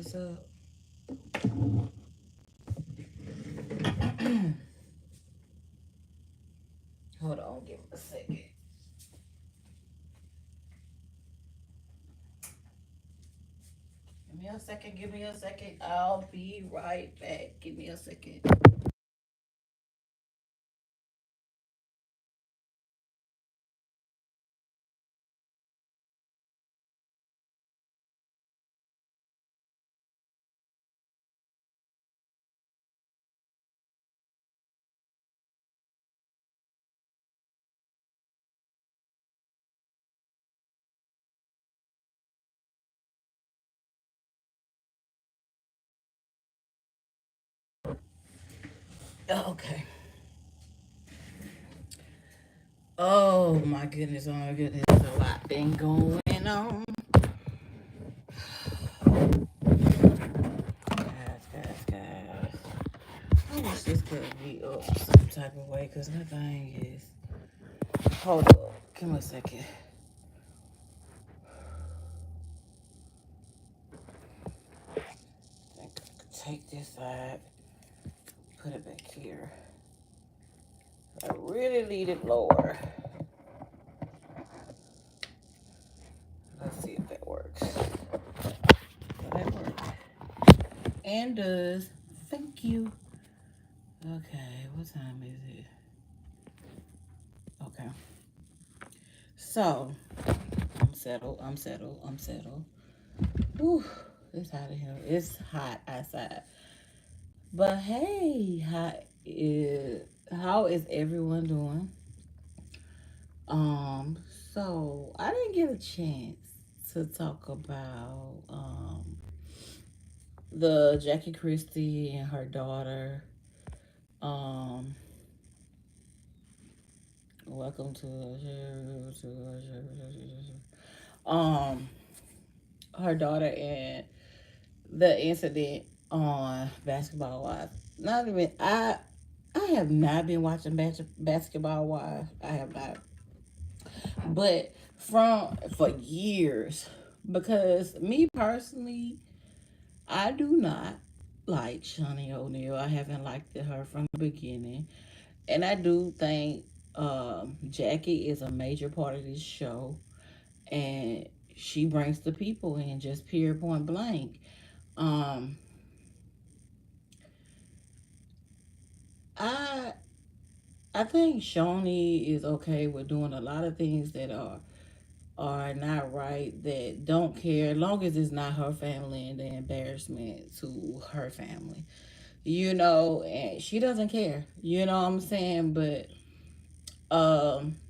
what's up? Hold on, give me a second. Give me a second, give me a second. I'll be right back. Give me a second. Okay. Oh my goodness, oh my goodness. A lot been going on. Guys. I wish this could be up some type of way because my thing is. Hold up. Give me a second. I think I could take this side, put it back here. I really need it lower. Let's see if that works. That works. And does. Thank you. Okay, what time is it? Okay. So, I'm settled. Whew, it's hot in here. It's hot outside. But hey, how is everyone doing? Um, so I didn't get a chance to talk about the Jackie Christie and her daughter. Um, welcome um her daughter and the incident on Basketball Wives. Not even I have not been watching Basketball Wives. I have not, but from for years, because me personally, I do not like Shawnee O'Neal. I haven't liked her from the beginning, and I do think Jackie is a major part of this show, and she brings the people in, just period, point blank. Um, I I think Shawnee is okay with doing a lot of things that are not right, that don't care, as long as it's not her family and the embarrassment to her family. And she doesn't care. You know what I'm saying? But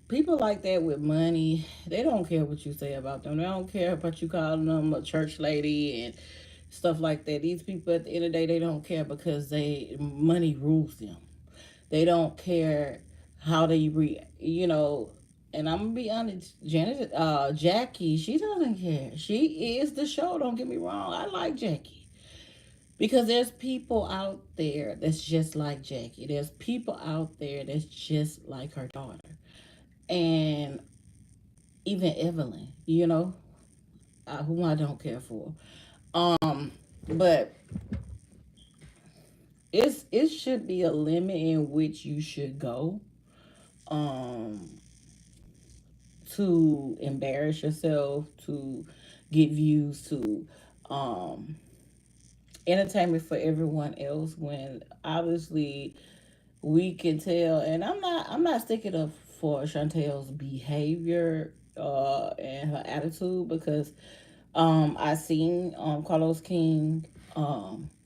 people like that with money, they don't care what you say about them. They don't care about you calling them a church lady and stuff like that. These people at the end of the day, they don't care because they money rules them. They don't care how they and I'm gonna be honest, Jackie, she doesn't care. She is the show. Don't get me wrong. I like Jackie because there's people out there that's just like Jackie. There's people out there that's just like her daughter, and even Evelyn. Who I don't care for. But it should be a limit in which you should go. Um, to embarrass yourself, to get views, to um, entertainment for everyone else, when obviously we can tell. And I'm not sticking up for Chantel's behavior and her attitude, because I seen Carlos King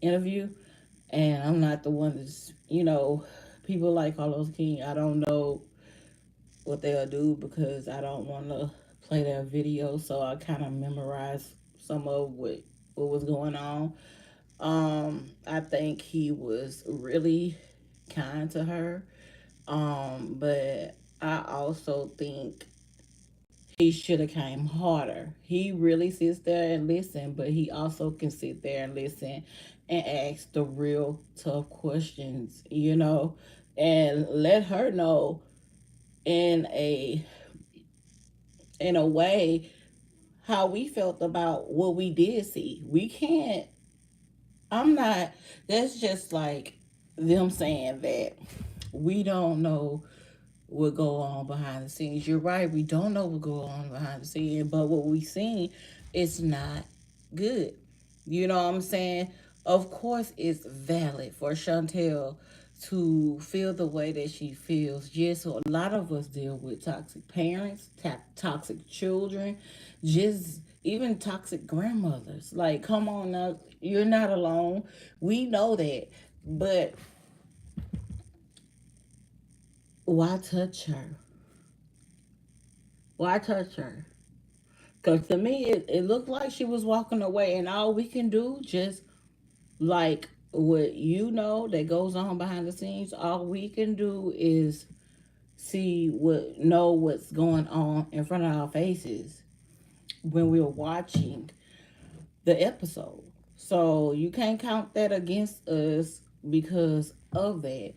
interview, and I'm not the one that's, people like Carlos King. I don't know what they'll do because I don't want to play their video. So I kind of memorized some of what was going on. I think he was really kind to her. But I also think he should have came harder. He really sits there and listen, but he also can sit there and listen and ask the real tough questions, and let her know in a way how we felt about what we did see. We can't. I'm not. That's just like them saying that we don't know what go on behind the scenes. You're right. We don't know what go on behind the scenes, but what we seen is not good. You know what I'm saying? Of course, it's valid for Chantel to feel the way that she feels. Yes, so a lot of us deal with toxic parents, toxic children, just even toxic grandmothers. Like, come on now, you're not alone. We know that, but why touch her? Why touch her? Because to me, it looked like she was walking away, and all we can do, just like what you know that goes on behind the scenes, all we can do is know what's going on in front of our faces when we're watching the episode. So you can't count that against us because of that.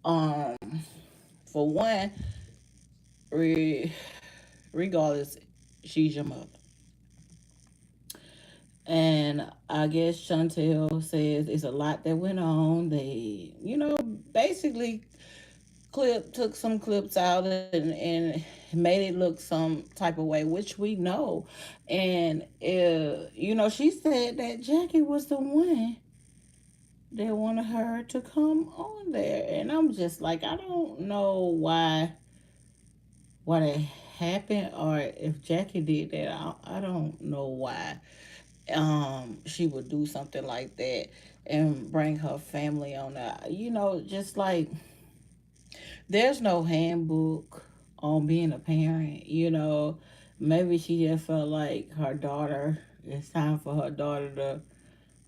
Um, for one, re- regardless, she's your mother. And I guess Chantel says it's a lot that went on. They, basically took some clips out and made it look some type of way, which we know. And she said that Jackie was the one that wanted her to come on there, and I'm just like, I don't know why that happened, or if Jackie did that, I don't know why she would do something like that and bring her family on that. Just like there's no handbook on being a parent. Maybe she just felt like her daughter, it's time for her daughter to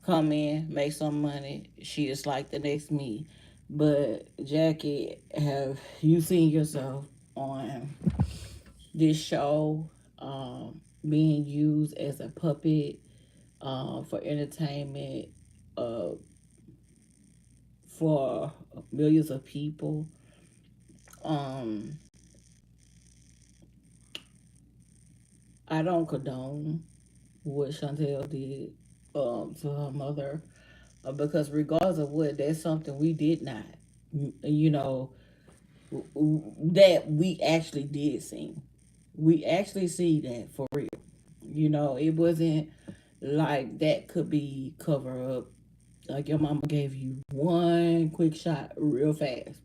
come in, make some money. She is like the next me. But Jackie, have you seen yourself on this show being used as a puppet for entertainment uh, for millions of people? Um, I don't condone what Chantel did to her mother because regardless of what, that's something we did not, you know, that we actually did see. We actually see that for real. It wasn't like that could be cover up. Like your mama gave you one quick shot real fast.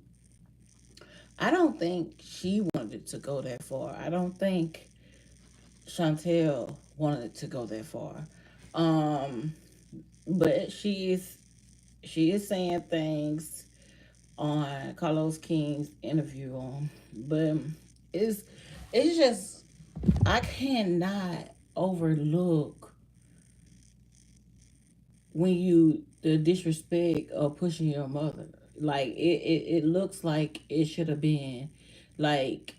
I don't think she wanted to go that far. I don't think Chantel wanted to go that far. Um, but she is saying things on Carlos King's interview but it's it's just I cannot overlook when you the disrespect of pushing your mother. Like it looks like it should have been like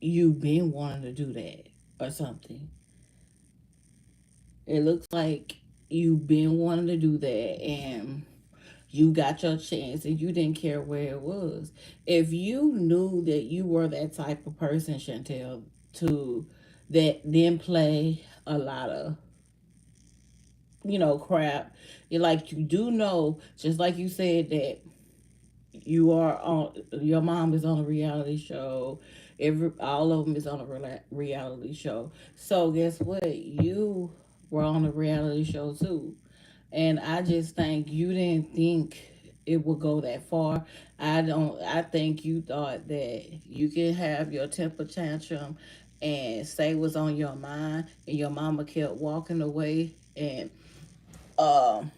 you been wanting to do that or something. It looks like you've been wanting to do that and you got your chance and you didn't care where it was. If you knew that you were that type of person, Chantel, to that then play a lot of, crap, you do know, just like you said, that your mom is on a reality show. All of them is on a reality show. So guess what? You were on a reality show too. And I just think you didn't think it would go that far. I think you thought that you could have your temper tantrum and say what's on your mind, and your mama kept walking away. And um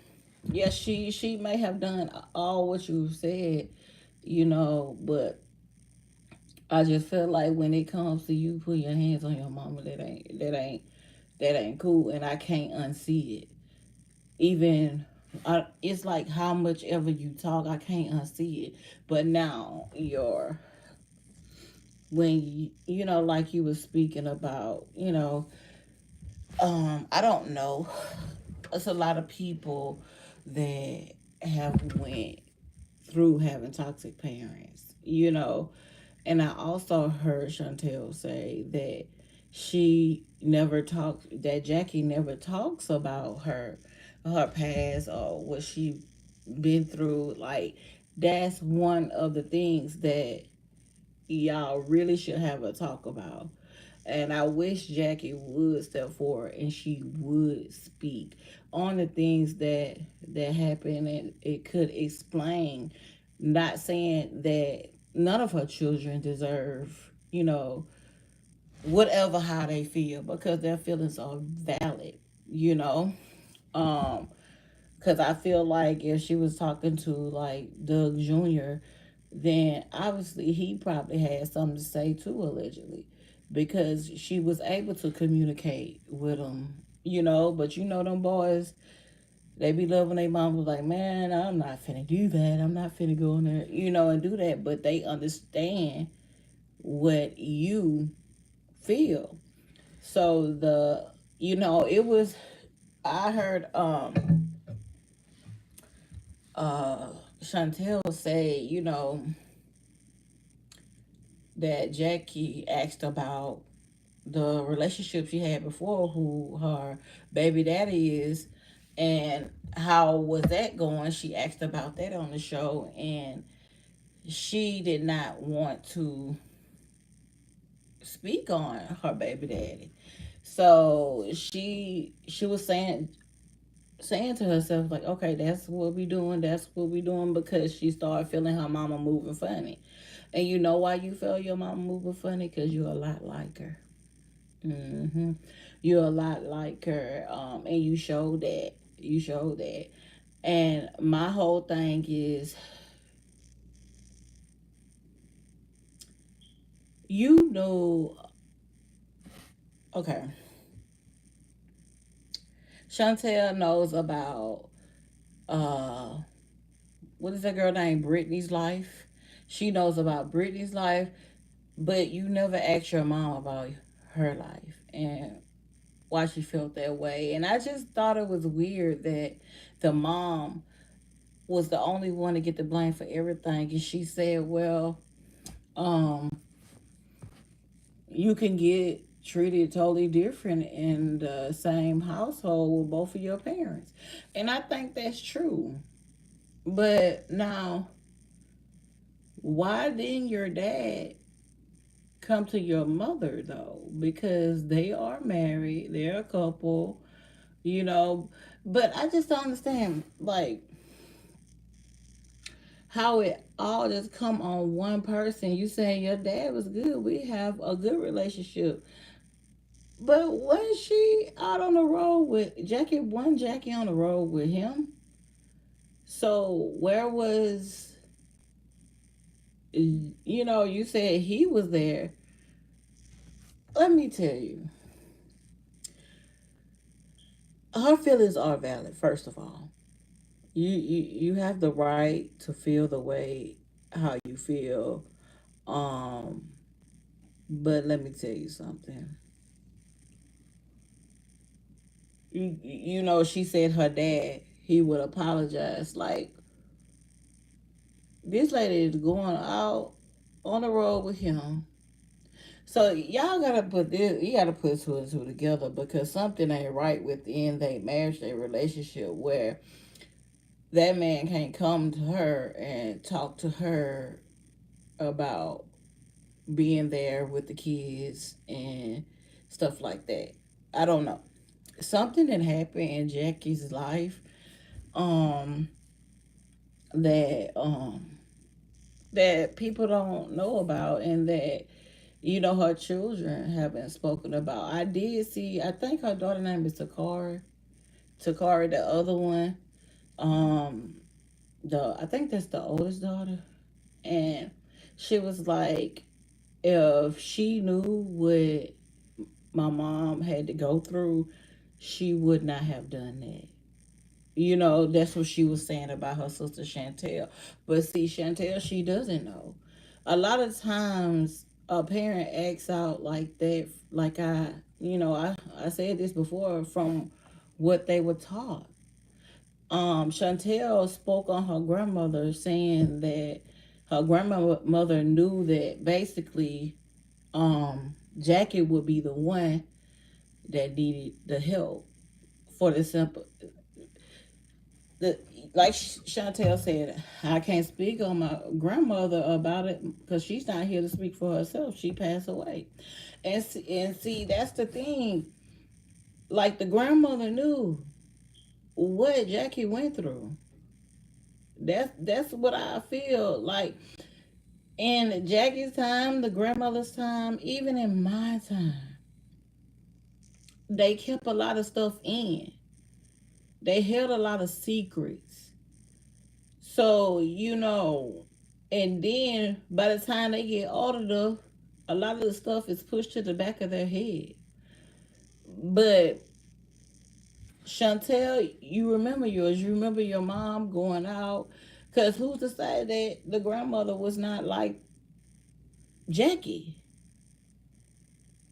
yes, she may have done all what you said, but I just feel like when it comes to you put your hands on your mama, that ain't cool, and I can't unsee it. Even it's like how much ever you talk, I can't unsee it. But now when like you were speaking about, I don't know. It's a lot of people that have went through having toxic parents, And I also heard Chantel say that Jackie never talks about her her past or what she been through. Like that's one of the things that y'all really should have a talk about. And I wish Jackie would step forward and she would speak on the things that happened, and it could explain. Not saying that none of her children deserve, whatever how they feel, because their feelings are valid, you know. Um, because I feel like if she was talking to like Doug Jr., then obviously he probably had something to say too, allegedly, because she was able to communicate with him, But them boys, they be loving their mom, was like, man, I'm not finna do that. I'm not finna go in there, and do that. But they understand what you feel. So it was. I heard uh Chantel say, that Jackie asked about the relationship she had before, who her baby daddy is, and how was that going. She asked about that on the show, and she did not want to speak on her baby daddy. So she was saying to herself, like, okay, that's what we doing, because she started feeling her mama moving funny. And you know why you feel your mama moving funny? Because you're a lot like her. hmm You're a lot like her, and you showed that. You showed that. And my whole thing is, you know, okay, Chantel knows about uh, what is that girl named Brittany's life. She knows about Brittany's life, but you never asked your mom about her life and why she felt that way. And I just thought it was weird that the mom was the only one to get the blame for everything. And she said, well, um, you can get treated totally different in the same household with both of your parents. And I think that's true. But now, why didn't your dad come to your mother though? Because they are married, they're a couple, you know. But I just don't understand, like, how it all just come on one person. You saying your dad was good, we have a good relationship. But was she out on the road with Jackie? One Jackie on the road with him. So where was, you said he was there. Let me tell you, her feelings are valid. First of all, you have the right to feel the way how you feel. Um, but let me tell you something. She said her dad, he would apologize. Like, this lady is going out on the road with him. So y'all gotta put this. You gotta put two and two together, because something ain't right within their marriage, their relationship, where that man can't come to her and talk to her about being there with the kids and stuff like that. I don't know. Something that happened in Jackie's life, um, that that people don't know about, and that her children haven't spoken about. I did see. I think her daughter name is Takara. Takara, the other one. Um, I think that's the oldest daughter, and she was like, if she knew what my mom had to go through, she would not have done that. That's what she was saying about her sister Chantel. But see, Chantel, she doesn't know. A lot of times, a parent acts out like that, like I said this before, from what they were taught. Chantel spoke on her grandmother, saying that her grandmother knew that basically, Jackie would be the one that needed the help, for the simple. the like Chantel said, I can't speak on my grandmother about it because she's not here to speak for herself. She passed away, and see that's the thing. Like the grandmother knew what Jackie went through. That's what I feel like in Jackie's time, the grandmother's time, even in my time, they kept a lot of stuff in. They held a lot of secrets. So, and then by the time they get old enough, a lot of the stuff is pushed to the back of their head. But Chantel, you remember yours. You remember your mom going out. Because who's to say that the grandmother was not like Jackie?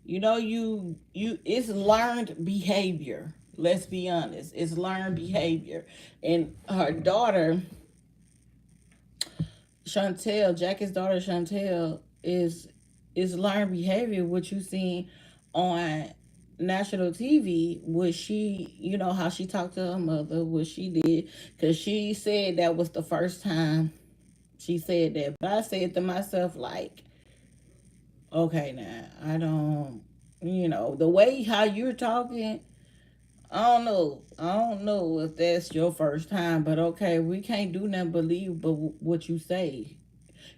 It's learned behavior. Let's be honest. It's learned behavior. And her daughter, Chantel, Jackie's daughter Chantel, is learned behavior, what you seen on national TV, what she, how she talked to her mother, what she did, because she said that was the first time she said that. But I said to myself, like, okay, now, I don't, the way how you're talking, I don't know. I don't know if that's your first time, but okay, we can't do nothing but believe but what you say.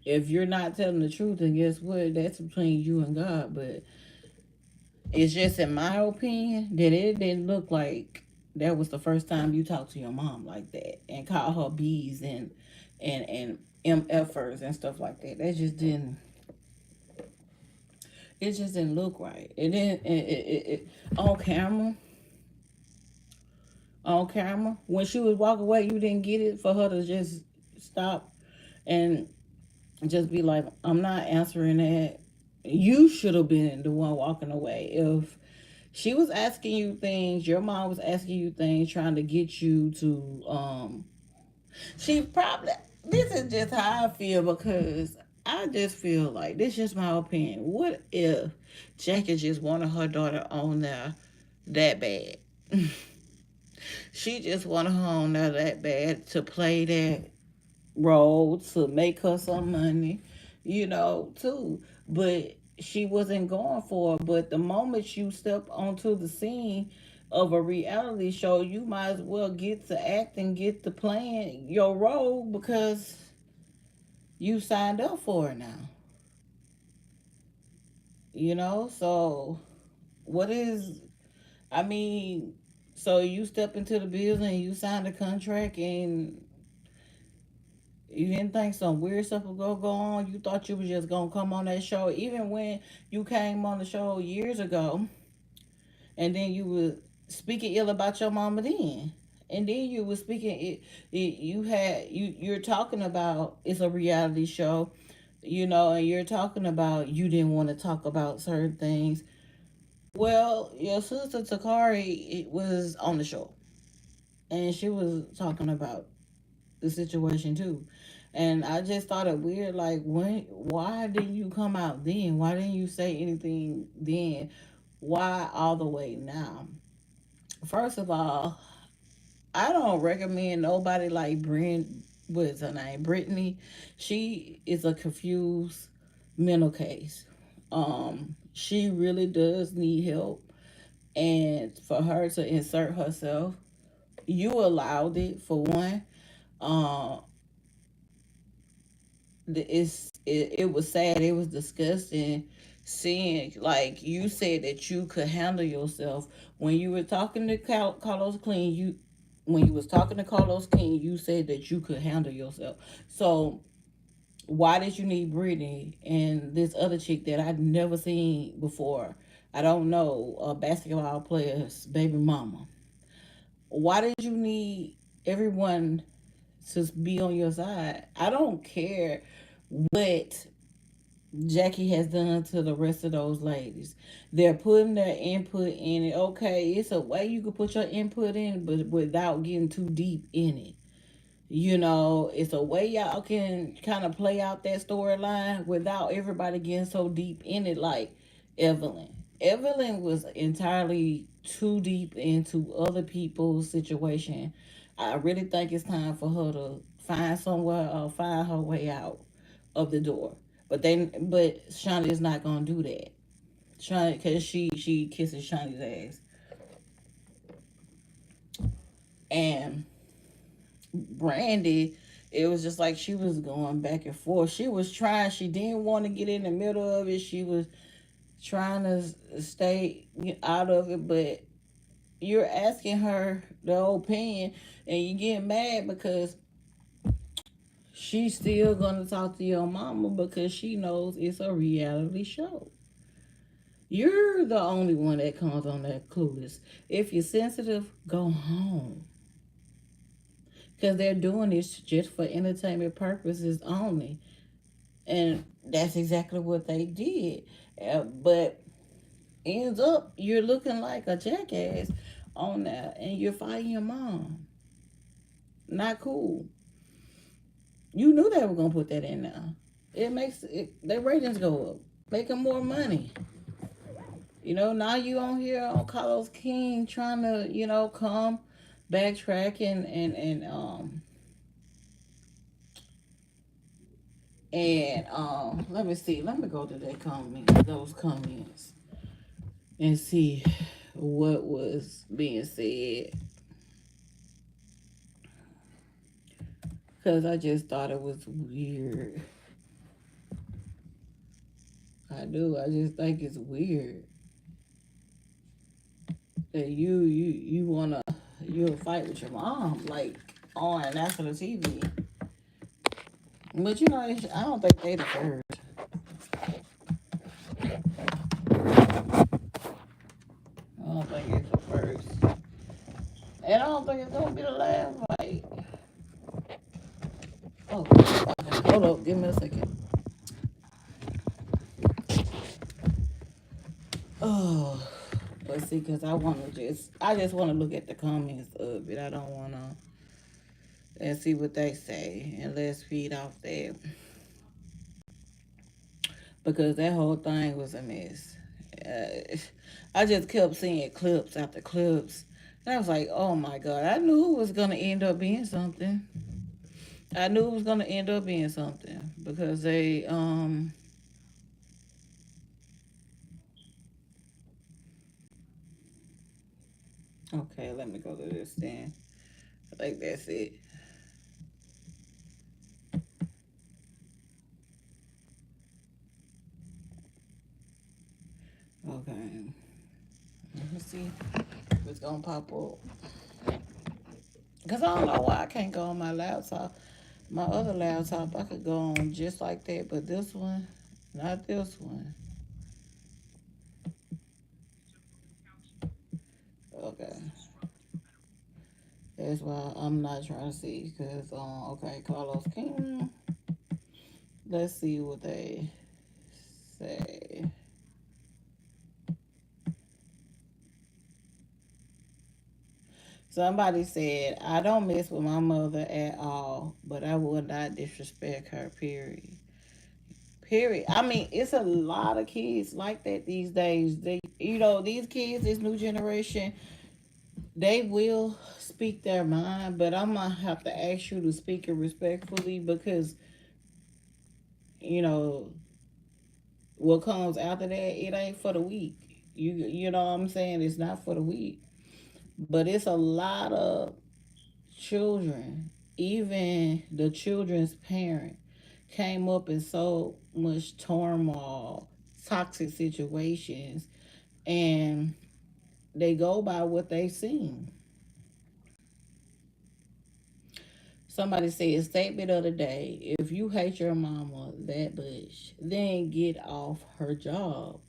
If you're not telling the truth, then guess what? That's between you and God. But it's just in my opinion that it didn't look like that was the first time you talked to your mom like that and called her bees and MFers and stuff like that. That just didn't. It just didn't look right. It didn't. On camera. On camera. When she was walking away, you didn't get it for her to just stop and just be like, I'm not answering that. You should have been the one walking away. If she was asking you things, your mom was asking you things, trying to get you to, she probably, this is just how I feel because I just feel like, this is just my opinion. What if Jackie just wanted her daughter on there that bad? She just wanted her on there that bad to play that role to make her some money, too. But she wasn't going for it. But the moment you step onto the scene of a reality show, you might as well get to act and get to playing your role because you signed up for it now. So what is, I mean, so you step into the building, you signed a contract, and you didn't think some weird stuff would go on. You thought you was just gonna come on that show, even when you came on the show years ago, and then you were speaking ill about your mama then, and then you were speaking you're talking about it's a reality show, and you're talking about you didn't want to talk about certain things. Well, your sister Takari it was on the show, and she was talking about the situation too. And I just thought it weird, like why didn't you come out then? Why didn't you say anything then? Why all the way now? First of all, I don't recommend nobody like what is her name? Brittany. She is a confused mental case. She really does need help. And for her to insert herself, you allowed it for one. Um, it was sad. It was disgusting seeing like you said that you could handle yourself when you were talking to Carlos Clean. You when you was talking to Carlos Clean, you said that you could handle yourself. So why did you need Brittany and this other chick that I'd never seen before? I don't know a basketball player's baby mama. Why did you need everyone to be on your side? I don't care what Jackie has done to the rest of those ladies. They're putting their input in it. Okay, it's a way you can put your input in, but without getting too deep in it. It's a way y'all can kind of play out that storyline without everybody getting so deep in it, like Evelyn. Evelyn was entirely too deep into other people's situation. I really think it's time for her to find somewhere or find her way out of the door. But Shawnee is not gonna do that. Shawnee, cause she kisses Shawnee's ass, and Brandy, it was just like she was going back and forth. She was trying. She didn't want to get in the middle of it. She was trying to stay out of it, but you're asking her the opinion, and you get mad because she's still gonna talk to your mama because she knows it's a reality show. You're the only one that comes on that clueless. If you're sensitive, go home. Because they're doing this just for entertainment purposes only. And that's exactly what they did. But ends up, you're looking like a jackass on that and you're fighting your mom. Not cool. You knew they were going to put that in there. It makes their ratings go up, making more money. Now you on here on Carlos King trying to, come backtrack and let me see. Let me go to those comments, and see what was being said. Cause I just thought it was weird. I do. I just think it's weird that you wanna you'll fight with your mom like on national TV. But I don't think they the first. I don't think it's the first. And I don't think it's gonna be the last fight. Oh, okay. Hold up, give me a second. Oh, but see, cause I just want to look at the comments of it. I don't want to and see what they say, and let's feed off that because that whole thing was a mess. I just kept seeing clips after clips, and I was like, oh my god, I knew it was gonna end up being something. I knew it was gonna end up being something because they. Okay, let me go to this then. I think that's it. Okay, let me see if it's gonna pop up. Cause I don't know why I can't go on my laptop. My other laptop I could go on just like that, but this one, not this one. Okay, that's why I'm not trying to see. Cause okay, Carlos King. Let's see what they say. Somebody said, I don't mess with my mother at all, but I will not disrespect her, period. Period. I mean, it's a lot of kids like that these days. These kids, this new generation, they will speak their mind, but I'm gonna have to ask you to speak it respectfully because, you know, what comes after that, it ain't for the weak. You know what I'm saying? It's not for the weak. But it's a lot of children, even the children's parent, came up in so much turmoil, toxic situations, and they go by what they've seen. Somebody said, statement of the day: if you hate your mama that much, then get off her job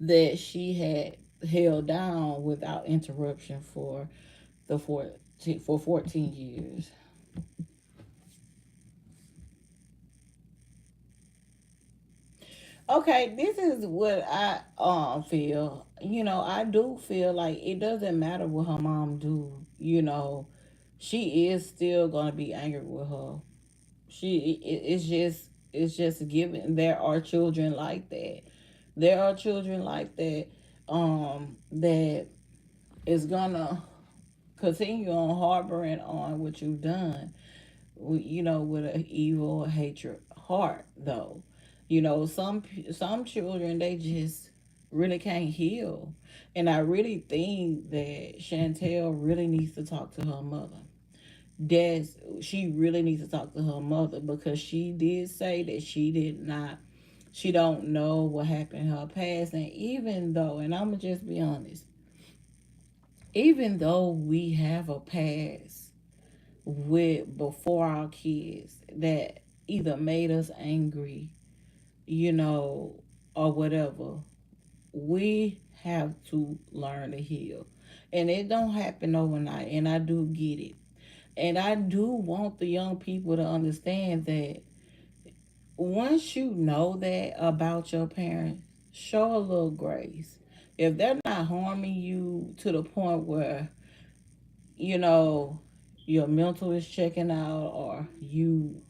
that she had held down without interruption for 14 years. Okay, this is what I feel. I do feel like it doesn't matter what her mom do. She is still gonna be angry with her. It's just given. There are children like that. There are children like that. That is gonna continue on harboring on what you've done, with an evil hatred heart, though. Some children, they just really can't heal. And I really think that Chantel really needs to talk to her mother. She really needs to talk to her mother, because she did say that she don't know what happened in her past. And even though, and I'm gonna just be honest, even though we have a past with before our kids that either made us angry, you know, or whatever, we have to learn to heal. And it don't happen overnight, and I do get it. And I do want the young people to understand that once you know that about your parents, show a little grace. If they're not harming you to the point where, you know, your mental is checking out, or you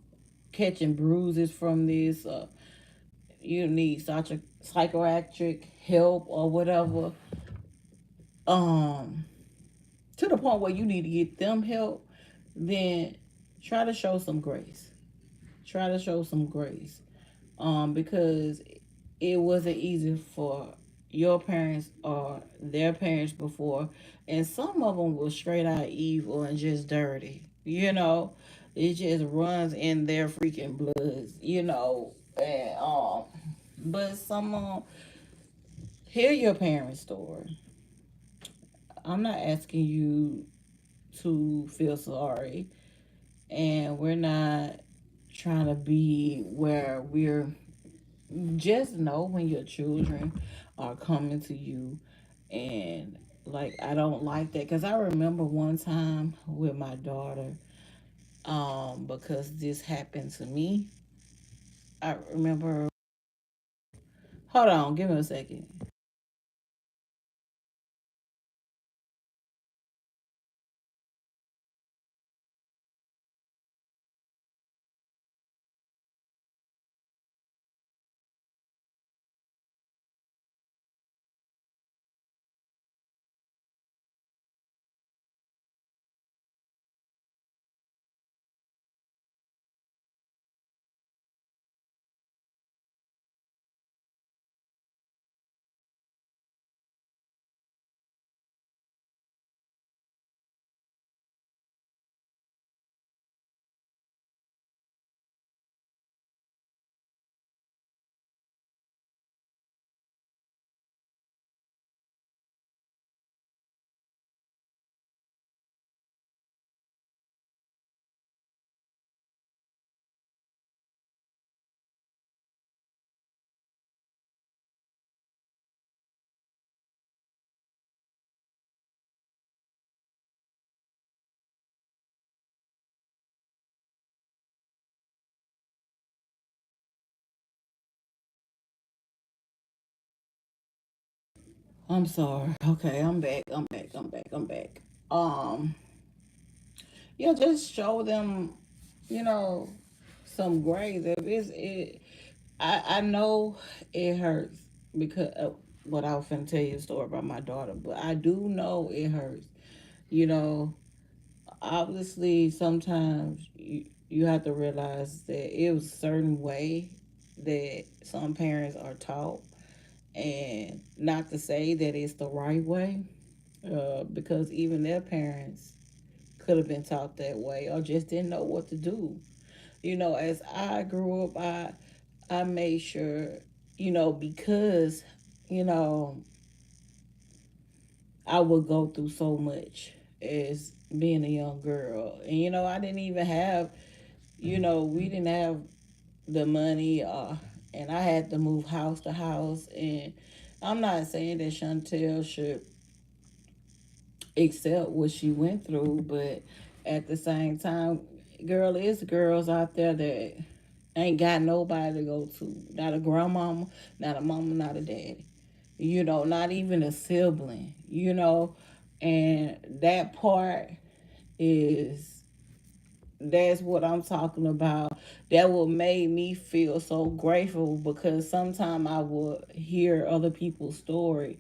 catching bruises from this, or you need such a psychiatric help or whatever, um, to the point where you need to get them help, then try to show some grace. Try to show some grace. Because it wasn't easy for your parents or their parents before, and some of them were straight out evil and just dirty. It just runs in their freaking bloods. And but some hear your parents' story. I'm not asking you to feel sorry, and we're not trying to be where we're. Just know when your children are coming to you, and like, I don't like that, because I remember one time with my daughter, because this happened to me. I remember. Hold on, give me a second. I'm sorry. Okay, I'm back. I'm back. Um, yeah, just show them, you know, some grace. If it's it, I know it hurts, because what I was finna tell you a story about my daughter, but I do know it hurts. You know, obviously sometimes you have to realize that it was a certain way that some parents are taught, and not to say that it's the right way, because even their parents could have been taught that way, or just didn't know what to do. As I grew up, I made sure, because you know I would go through so much as being a young girl, and I didn't even have, we didn't have the money, and I had to move house to house. And I'm not saying that Chantel should accept what she went through, but at the same time, girl, it's girls out there that ain't got nobody to go to. Not a grandmama, not a mama, not a daddy. Not even a sibling, And that part is that's what I'm talking about. That what made me feel so grateful, because sometimes I would hear other people's story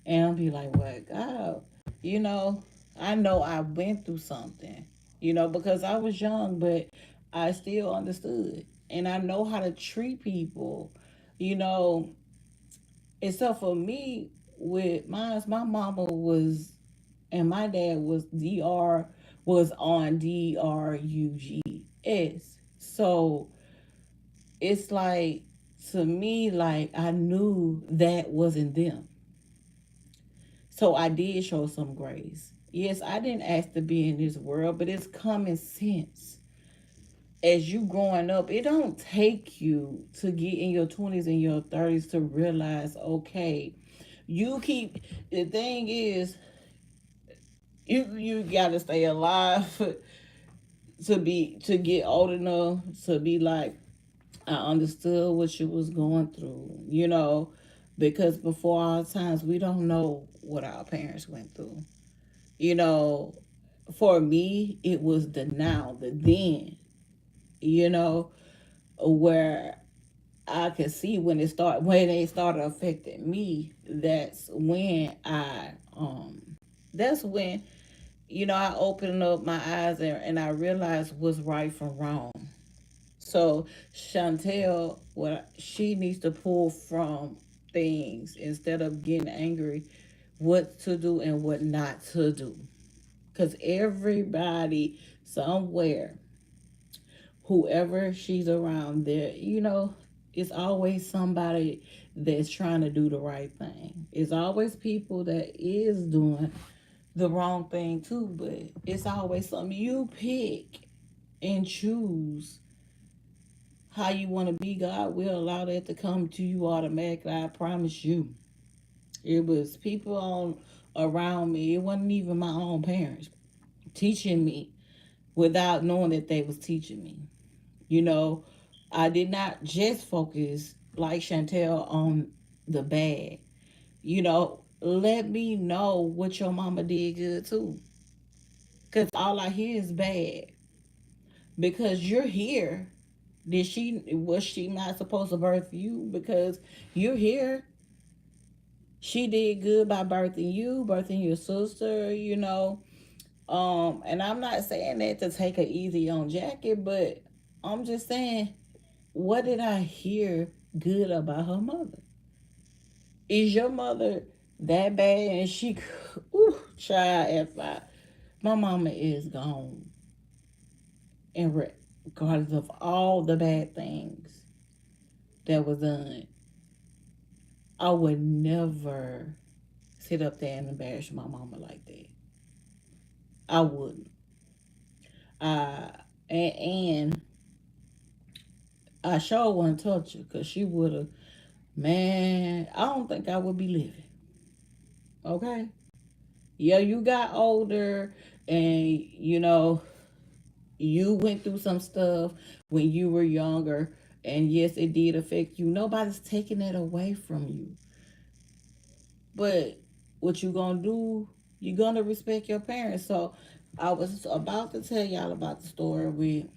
and I'll be like, "What God?" You know, I know I went through something, because I was young, but I still understood. And I know how to treat people, you know. And so for me, with mine, my mama was, and my dad was on DRUGS. So it's like, to me, like, I knew that wasn't them. So I did show some grace. Yes, I didn't ask to be in this world, but it's common sense. As you growing up, it don't take you to get in your 20s and your 30s to realize, okay, you keep, the thing is, you gotta stay alive to get old enough to be like, I understood what you was going through, because before our times we don't know what our parents went through. You know, for me, it was the now, the then, you know, where I could see when they started affecting me. That's when, I opened up my eyes, and I realized what's right from wrong. So Chantel, what she needs to pull from things instead of getting angry, what to do and what not to do. Because everybody somewhere, whoever she's around there, it's always somebody that's trying to do the right thing. It's always people that is doing the wrong thing too, but it's always something you pick and choose how you want to be. God will allow that to come to you automatically. I promise you. It was people on around me. It wasn't even my own parents teaching me without knowing that they was teaching me. You know, I did not just focus like Chantel on the bad. Let me know what your mama did good too. Cause all I hear is bad. Because you're here. Was she not supposed to birth you? Because you're here. She did good by birthing your sister, And I'm not saying that to take a easy on Jackie, but I'm just saying, what did I hear good about her mother? Is your mother that bad? And she, ooh, child, my mama is gone, and regardless of all the bad things that was done, I would never sit up there and embarrass my mama like that. I wouldn't. Uh, and I sure wouldn't touch her because she would have, man, I don't think I would be living. Okay? Yeah, you got older and, you went through some stuff when you were younger. And yes, it did affect you. Nobody's taking that away from you. But what you gonna do, you gonna respect your parents. So I was about to tell y'all about the story with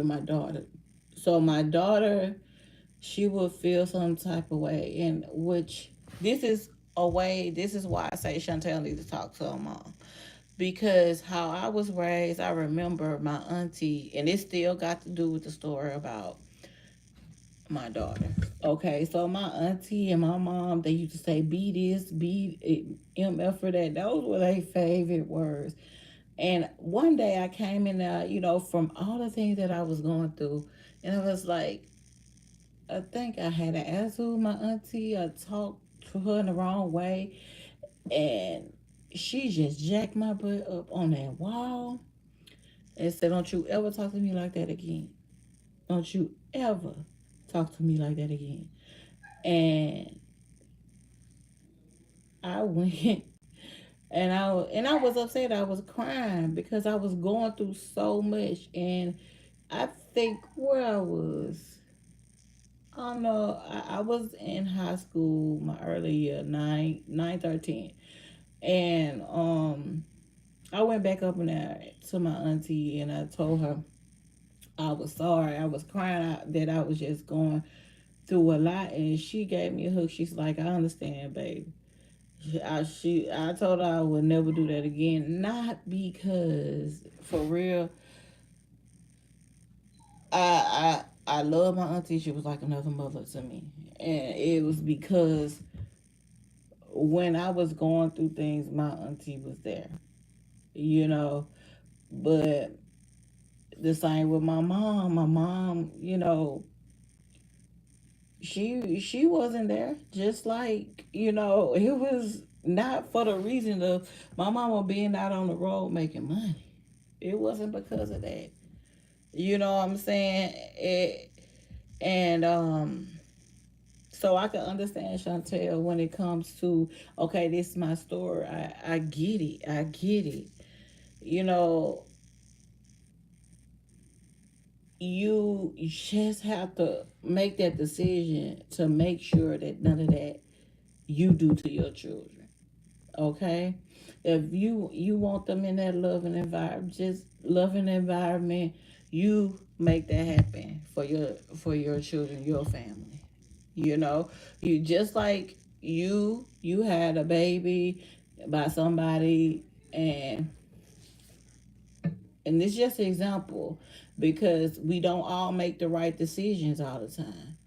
my daughter. So my daughter, she would feel some type of way, and which this is why I say Chantel needs to talk to her mom. Because how I was raised, I remember my auntie, and it still got to do with the story about my daughter. Okay, so my auntie and my mom, they used to say, be this, be MF for that. Those were their favorite words. And one day I came in there, from all the things that I was going through, and I was like, I think I had an attitude with my auntie. I talked to her in the wrong way, and she just jacked my butt up on that wall and said, "Don't you ever talk to me like that again. Don't you ever talk to me like that again." And I went and I was upset. I was crying because I was going through so much, and I think where I was, I don't know. I was in high school, my early year, 9, 13, and I went back up in there to my auntie, and I told her I was sorry. I was crying out that I was just going through a lot, and she gave me a hug. She's like, "I understand, baby." I told her I would never do that again. Not because, for real, I love my auntie. She was like another mother to me, and it was because when I was going through things, my auntie was there. You know, but the same with my mom. My mom, she wasn't there. Just like it was not for the reason of my mama being out on the road making money. It wasn't because of that. You know what I'm saying? And so I can understand Chantel when it comes to, okay, this is my story. I get it. I get it. You know, you just have to make that decision to make sure that none of that you do to your children. Okay? If you want them in that loving environment, just loving environment, you make that happen for your children, your family. You know, you just like you had a baby by somebody, and it's just an example because we don't all make the right decisions all the time.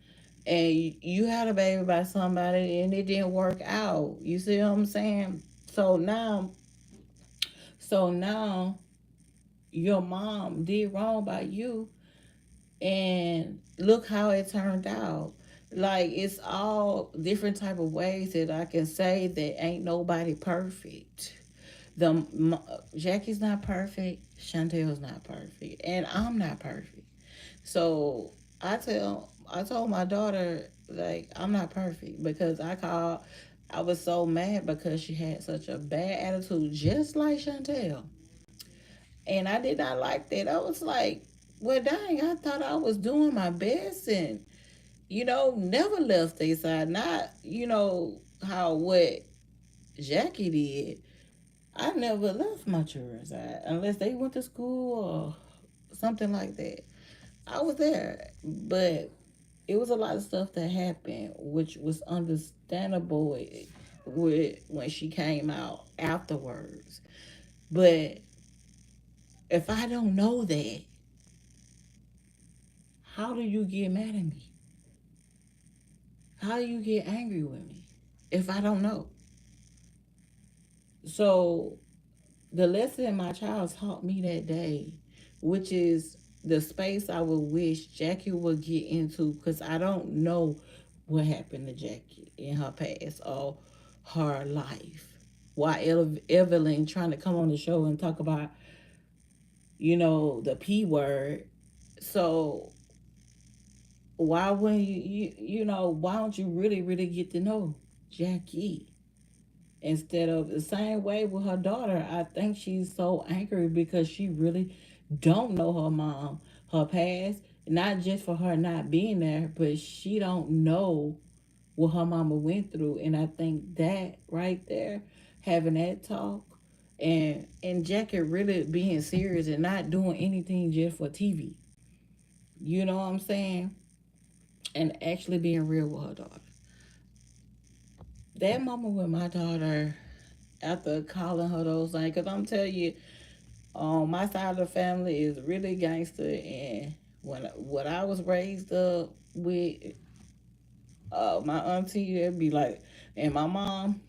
And you had a baby by somebody and it didn't work out. You see what I'm saying? So now, so now your mom did wrong by you, and look how it turned out. Like, it's all different type of ways that I can say that ain't nobody perfect. Jackie's not perfect, Chantel's not perfect, and I'm not perfect. So I told my daughter, like, I'm not perfect because I was so mad because she had such a bad attitude, just like Chantel. And I did not like that. I was like, well, dang, I thought I was doing my best and, never left their side. Not, how what Jackie did. I never left my children's side unless they went to school or something like that. I was there. But it was a lot of stuff that happened, which was understandable when she came out afterwards. But if I don't know that, how do you get mad at me? How do you get angry with me if I don't know? So the lesson my child taught me that day, which is the space I would wish Jackie would get into, because I don't know what happened to Jackie in her past or her life. Why Evelyn trying to come on the show and talk about, the P word. So why wouldn't why don't you really, really get to know Jackie? Instead of the same way with her daughter, I think she's so angry because she really don't know her mom, her past, not just for her not being there, but she don't know what her mama went through. And I think that right there, having that talk, and Jackie really being serious and not doing anything just for TV. You know what I'm saying? And actually being real with her daughter. That moment with my daughter, after calling her those things, because I'm telling you, my side of the family is really gangster, and when what I was raised up with, my auntie, it'd be like, and my mom,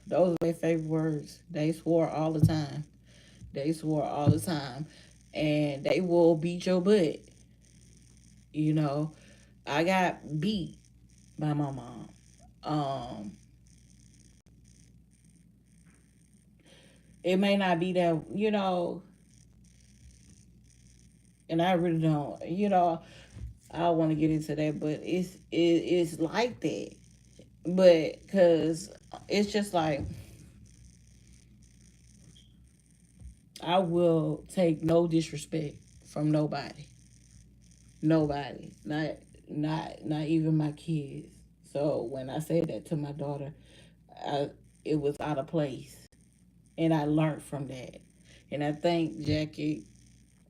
those are their favorite words. They swore all the time. They swore all the time, and they will beat your butt. You know, I got beat by my mom. Um, it may not be that, and I really don't, I don't want to get into that, but it's like that. But because it's just like I will take no disrespect from nobody, nobody, not even my kids. So when I say that to my daughter, I, it was out of place, and I learned from that. And I think Jackie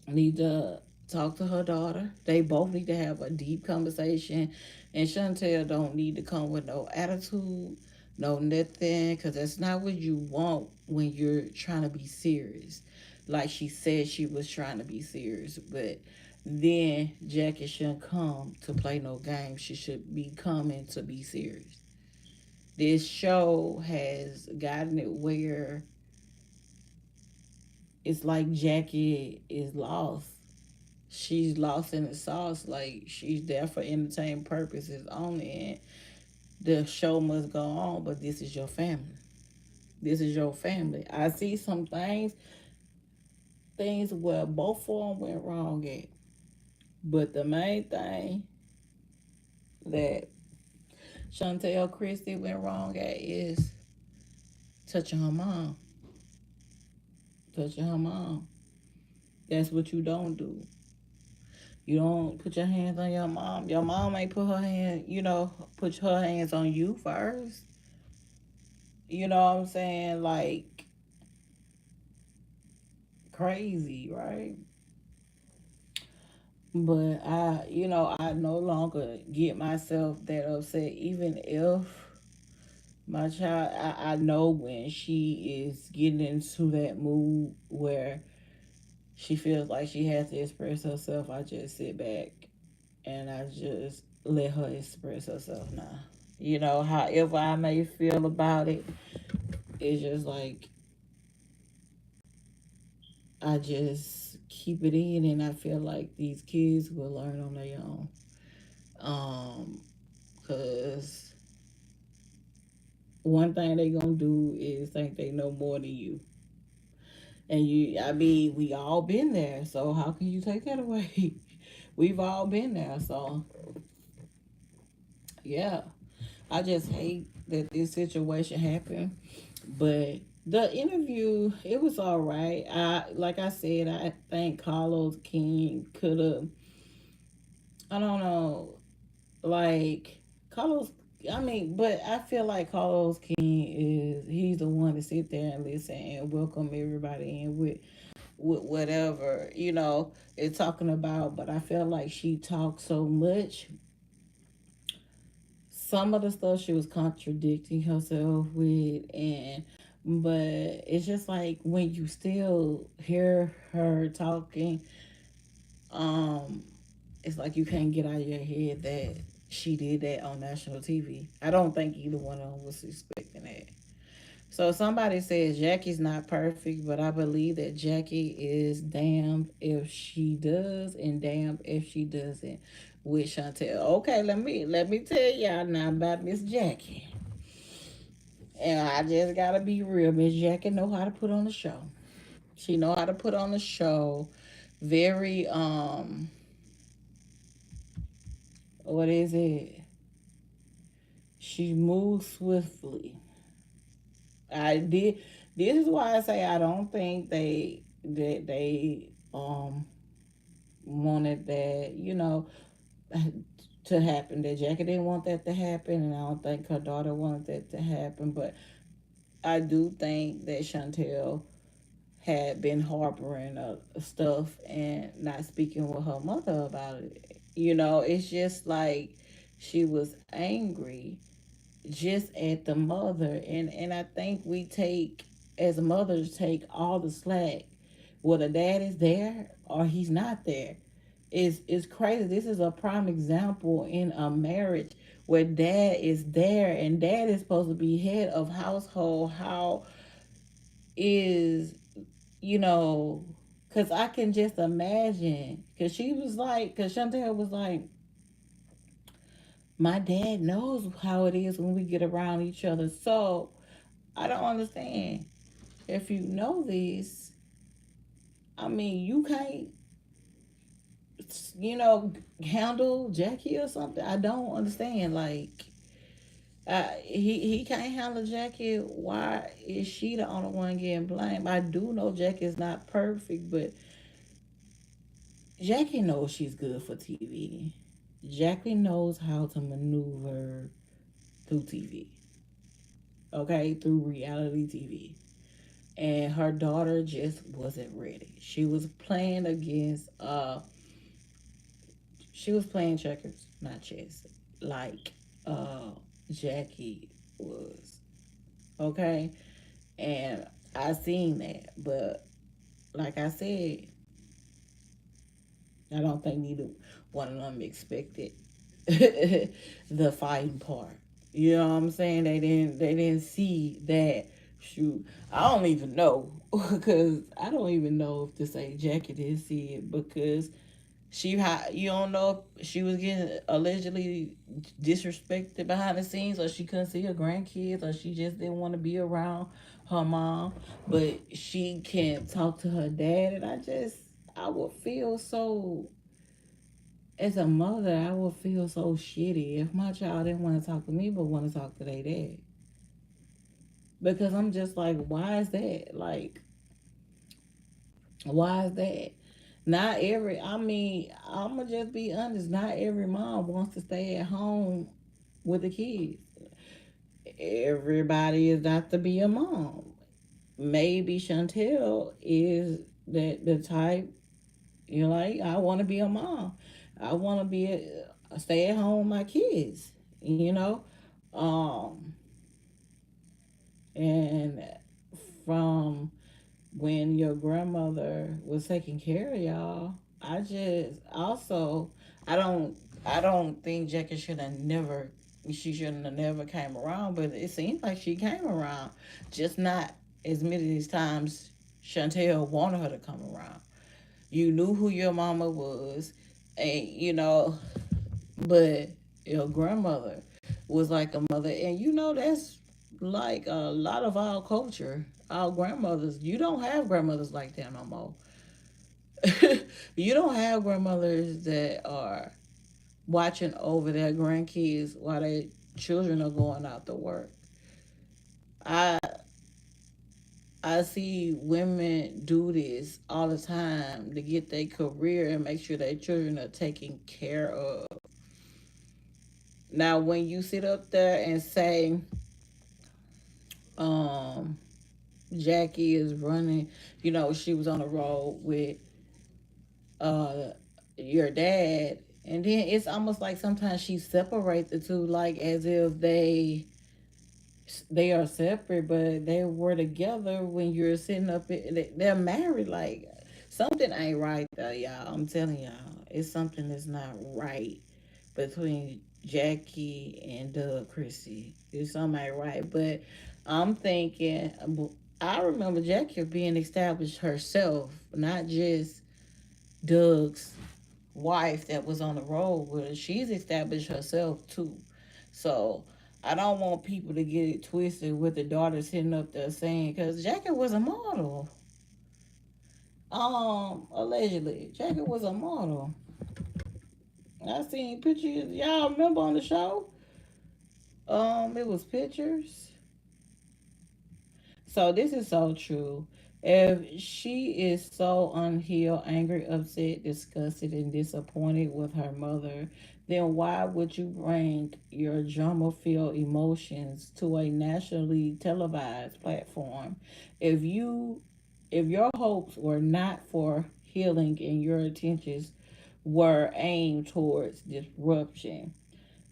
need to talk to her daughter. They both need to have a deep conversation. And Chantel don't need to come with no attitude. no nothing, because that's not what you want when you're trying to be serious. Like she said, she was trying to be serious, but then Jackie shouldn't come to play no games. She should be coming to be serious. This show has gotten it where it's like Jackie is lost. She's lost in the sauce. Like she's there for entertainment purposes only, and the show must go on. But this is your family. This is your family. I see some things where both of them went wrong at, but the main thing that Chantel Christie went wrong at is touching her mom. Touching her mom. That's what you don't do. You don't put your hands on your mom. Your mom ain't put her hand, put her hands on you first. You know what I'm saying? Like crazy, right? But I no longer get myself that upset, even if my child, I know when she is getting into that mood where she feels like she has to express herself. I just sit back and I just let her express herself now. However I may feel about it, it's just like I just keep it in, and I feel like these kids will learn on their own. Um, cause one thing they gonna do is think they know more than you, and I mean, we all been there. So how can you take that away? We've all been there. So yeah, I just hate that this situation happened. But the interview, it was all right. Like I said, I think Carlos King could have. I don't know, like Carlos. I mean, but I feel like Carlos King he's the one to sit there and listen and welcome everybody in with whatever it's talking about. But I feel like she talked so much. Some of the stuff she was contradicting herself with, and but it's just like when you still hear her talking, um, it's like you can't get out of your head that she did that on national TV. I don't think either one of them was expecting that. So somebody says Jackie's not perfect, but I believe that Jackie is damned if she does and damned if she doesn't with Chantel. Okay, let me tell y'all now about Miss Jackie. And I just gotta be real. Miss Jackie know how to put on a show. She know how to put on a show. Very what is it? She moves swiftly. I did. This is why I say I don't think they wanted that to happen. That Jackie didn't want that to happen, and I don't think her daughter wanted that to happen. But I do think that Chantel had been harboring stuff and not speaking with her mother about it. It's just like she was angry just at the mother, and I think we take as mothers take all the slack, whether dad is there or he's not there. Is crazy. This is a prime example in a marriage where dad is there, and dad is supposed to be head of household. How is you know because I can just imagine, because she was like, because Chantel was like, my dad knows how it is when we get around each other. So I don't understand. If you know this, I mean, you can't, you know, handle Jackie or something. I don't understand. Like, he can't handle Jackie. Why is she the only one getting blamed? I do know Jackie is not perfect, but Jackie knows she's good for TV. Jackie knows how to maneuver through TV. Okay, through reality TV. And her daughter just wasn't ready. She was playing checkers, not chess, like uh Jackie was. Okay, and I seen that, but like I said, I don't think neither one of them expected the fighting part. You know what I'm saying? They didn't see that. Shoot, I don't even know because I don't even know if to say Jackie didn't see it because you don't know if she was getting allegedly disrespected behind the scenes, or she couldn't see her grandkids, or she just didn't want to be around her mom, but she can't talk to her dad. And I would feel so, as a mother, I would feel so shitty if my child didn't want to talk to me but want to talk to their dad, because I'm just like, why is that? Like, why is that? Not every, I mean, I'm gonna just be honest, not every mom wants to stay at home with the kids. Everybody is not to be a mom. Maybe Chantel is the type, you're like, I want to be a mom. I want to be a stay at home with my kids, you know? Um, and from when your grandmother was taking care of y'all, I just also I don't I don't think Jackie should have never she shouldn't have never came around, but it seems like she came around, just not as many times Chantel wanted her to come around. You knew who your mama was, and but your grandmother was like a mother, and that's like a lot of our culture. Our grandmothers, you don't have grandmothers like that no more. You don't have grandmothers that are watching over their grandkids while their children are going out to work. I I see women do this all the time to get their career and make sure their children are taken care of. Now, when you sit up there and say, um, Jackie is running, she was on the road with uh your dad, and then it's almost like sometimes she separates the two, like as if they are separate, but they were together when you're sitting up. They're married. Like, something ain't right there, y'all. I'm telling y'all, it's something that's not right between Jackie and Doug Christie. It's something ain't right. But I'm thinking, I remember Jackie being established herself, not just Doug's wife that was on the road with her. She's established herself too. So I don't want people to get it twisted with the daughter sitting up there saying, because Jackie was a model. Allegedly, Jackie was a model. I seen pictures. Y'all remember on the show? It was pictures. So this is so true. If she is so unhealed, angry, upset, disgusted, and disappointed with her mother, then why would you bring your drama filled emotions to a nationally televised platform? If you if your hopes were not for healing and your intentions were aimed towards disruption,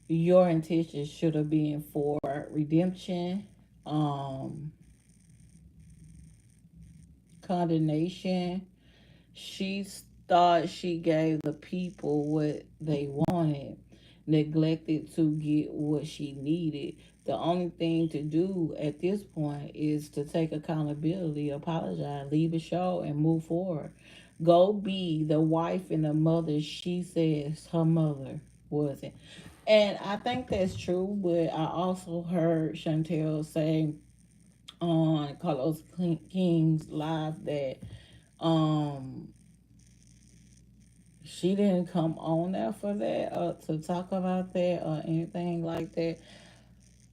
your intentions should have been for redemption, um, condemnation. She thought she gave the people what they wanted, neglected to get what she needed. The only thing to do at this point is to take accountability, apologize, leave a show, and move forward. Go be the wife and the mother she says her mother wasn't. And I think that's true, but I also heard Chantel say on Carlos King's live that um she didn't come on there for that to talk about that or anything like that.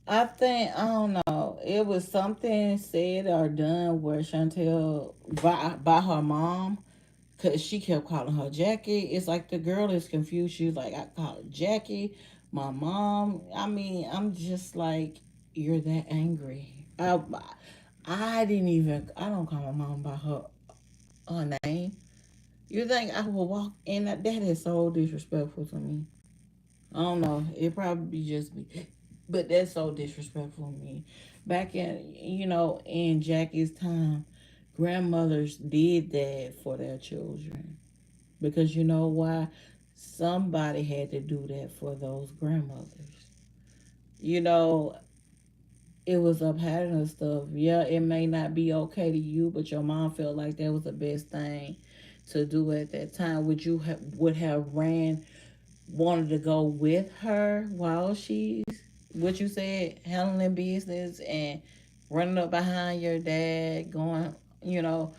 I don't know, it was something said or done where Chantel by her mom, because she kept calling her Jackie. It's like the girl is confused. She's like, I call her Jackie, my mom. I mean, I'm just like, you're that angry. I don't call my mom by her name. You think I will walk in that? That is so disrespectful to me. I don't know. It probably be just me, but that's so disrespectful to me. Back in, in Jackie's time, grandmothers did that for their children. Because you know why? Somebody had to do that for those grandmothers. You know, it was a pattern of stuff. Yeah, it may not be okay to you, but your mom felt like that was the best thing to do at that time. Would have ran wanted to go with her while she's what you said handling business and running up behind your dad, going, you know,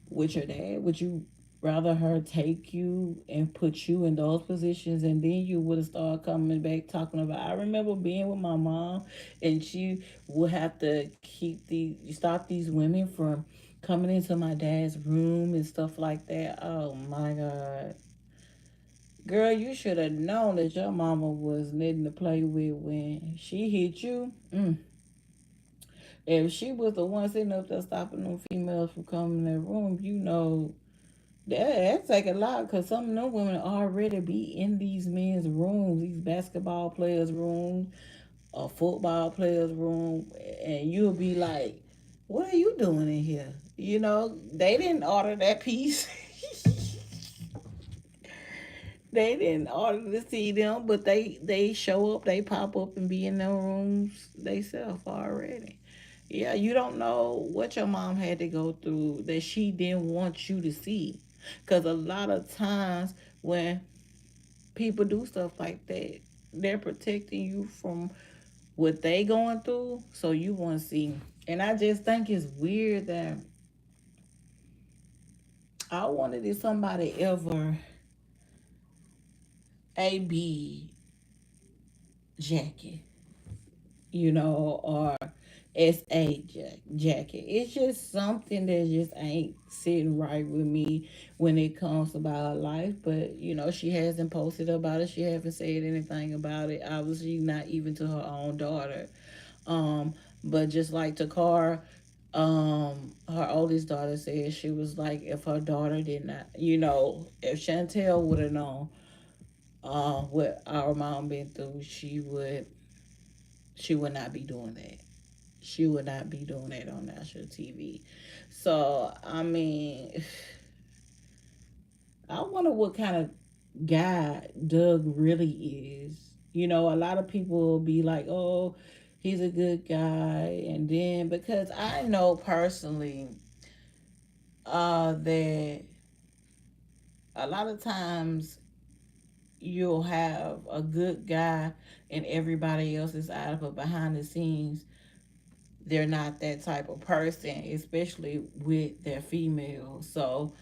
with your dad? Would you rather her take you and put you in those positions, and then you would have started coming back talking about, I remember being with my mom and she would have to stop these women from coming into my dad's room and stuff like that. Oh my God. Girl, you should have known that your mama was nothing to play with when she hit you. If she was the one sitting up there stopping them females from coming in their room, that take a lot, because some of them women already be in these men's rooms, these basketball players' rooms, or football players' room, and you'll be like, "What are you doing in here?" They didn't order that piece. They didn't order to see them, but they show up, they pop up and be in their rooms they self already. Yeah, you don't know what your mom had to go through that she didn't want you to see. Because a lot of times when people do stuff like that, they're protecting you from what they going through, so you want to see. And I just think it's weird that I wonder if somebody ever AB Jackie, or jacket. It's just something that just ain't sitting right with me when it comes about life. But she hasn't posted about it. She haven't said anything about it. Obviously, not even to her own daughter. Um, but just like Takara, her oldest daughter said, she was like, if her daughter did not, if Chantel would have known what our mom been through, she would not be doing that. She would not be doing that on national TV. So, I mean, I wonder what kind of guy Doug really is. A lot of people will be like, oh, he's a good guy. And then, because I know personally that a lot of times you'll have a good guy and everybody else is out, but behind the scenes, they're not that type of person, especially with their female. So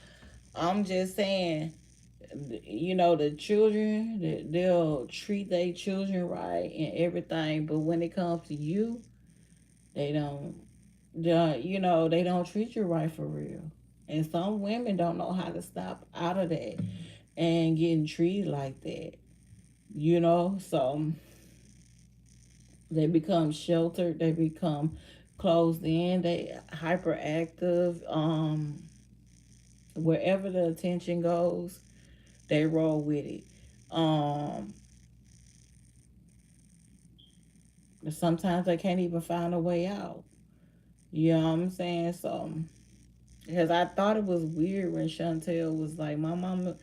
I'm just saying, the children, they'll treat their children right and everything, but when it comes to you, they don't. They don't treat you right for real. And some women don't know how to stop out of that and getting treated like that. So they become sheltered. They become closed in. They hyperactive. Wherever the attention goes, they roll with it. Um, Sometimes they can't even find a way out. You know what I'm saying? So, because I thought it was weird when Chantel was like, my mama,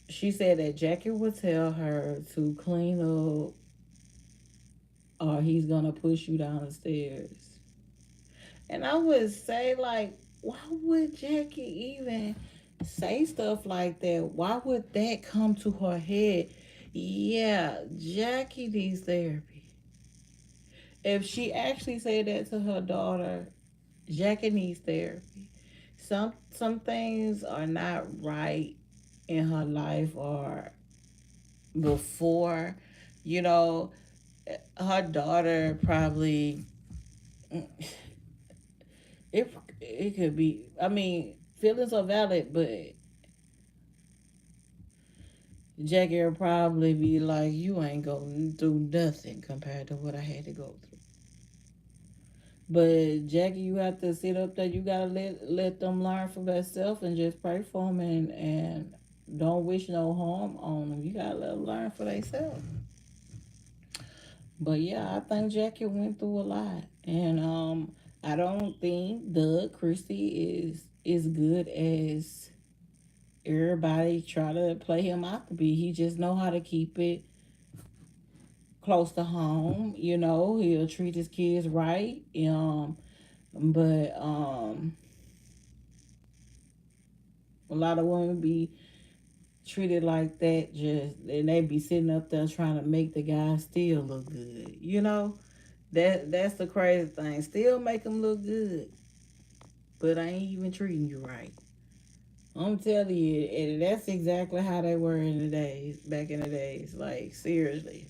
she said that Jackie would tell her to clean up or he's gonna push you down the stairs. And I would say, like, why would Jackie even say stuff like that? Why would that come to her head? Yeah, Jackie needs therapy. If she actually said that to her daughter, Jackie needs therapy. Some things are not right in her life or before, you know, her daughter probably it could be. I mean, feelings are valid, but Jackie will probably be like, "You ain't going through nothing compared to what I had to go through." But Jackie, you have to sit up there. You gotta let them learn for themselves and just pray for them and don't wish no harm on them. You gotta let them learn for themselves. But yeah, I think Jackie went through a lot, and I don't think Doug Christie is good as everybody try to play him out to be. He just know how to keep it close to home. You know, he'll treat his kids right. But a lot of women be treated like that, just and they be sitting up there trying to make the guy still look good. You know, that's the crazy thing. Still make them look good, but I ain't even treating you right. I'm telling you, and that's exactly how they were in the days, back in the days. Like, seriously.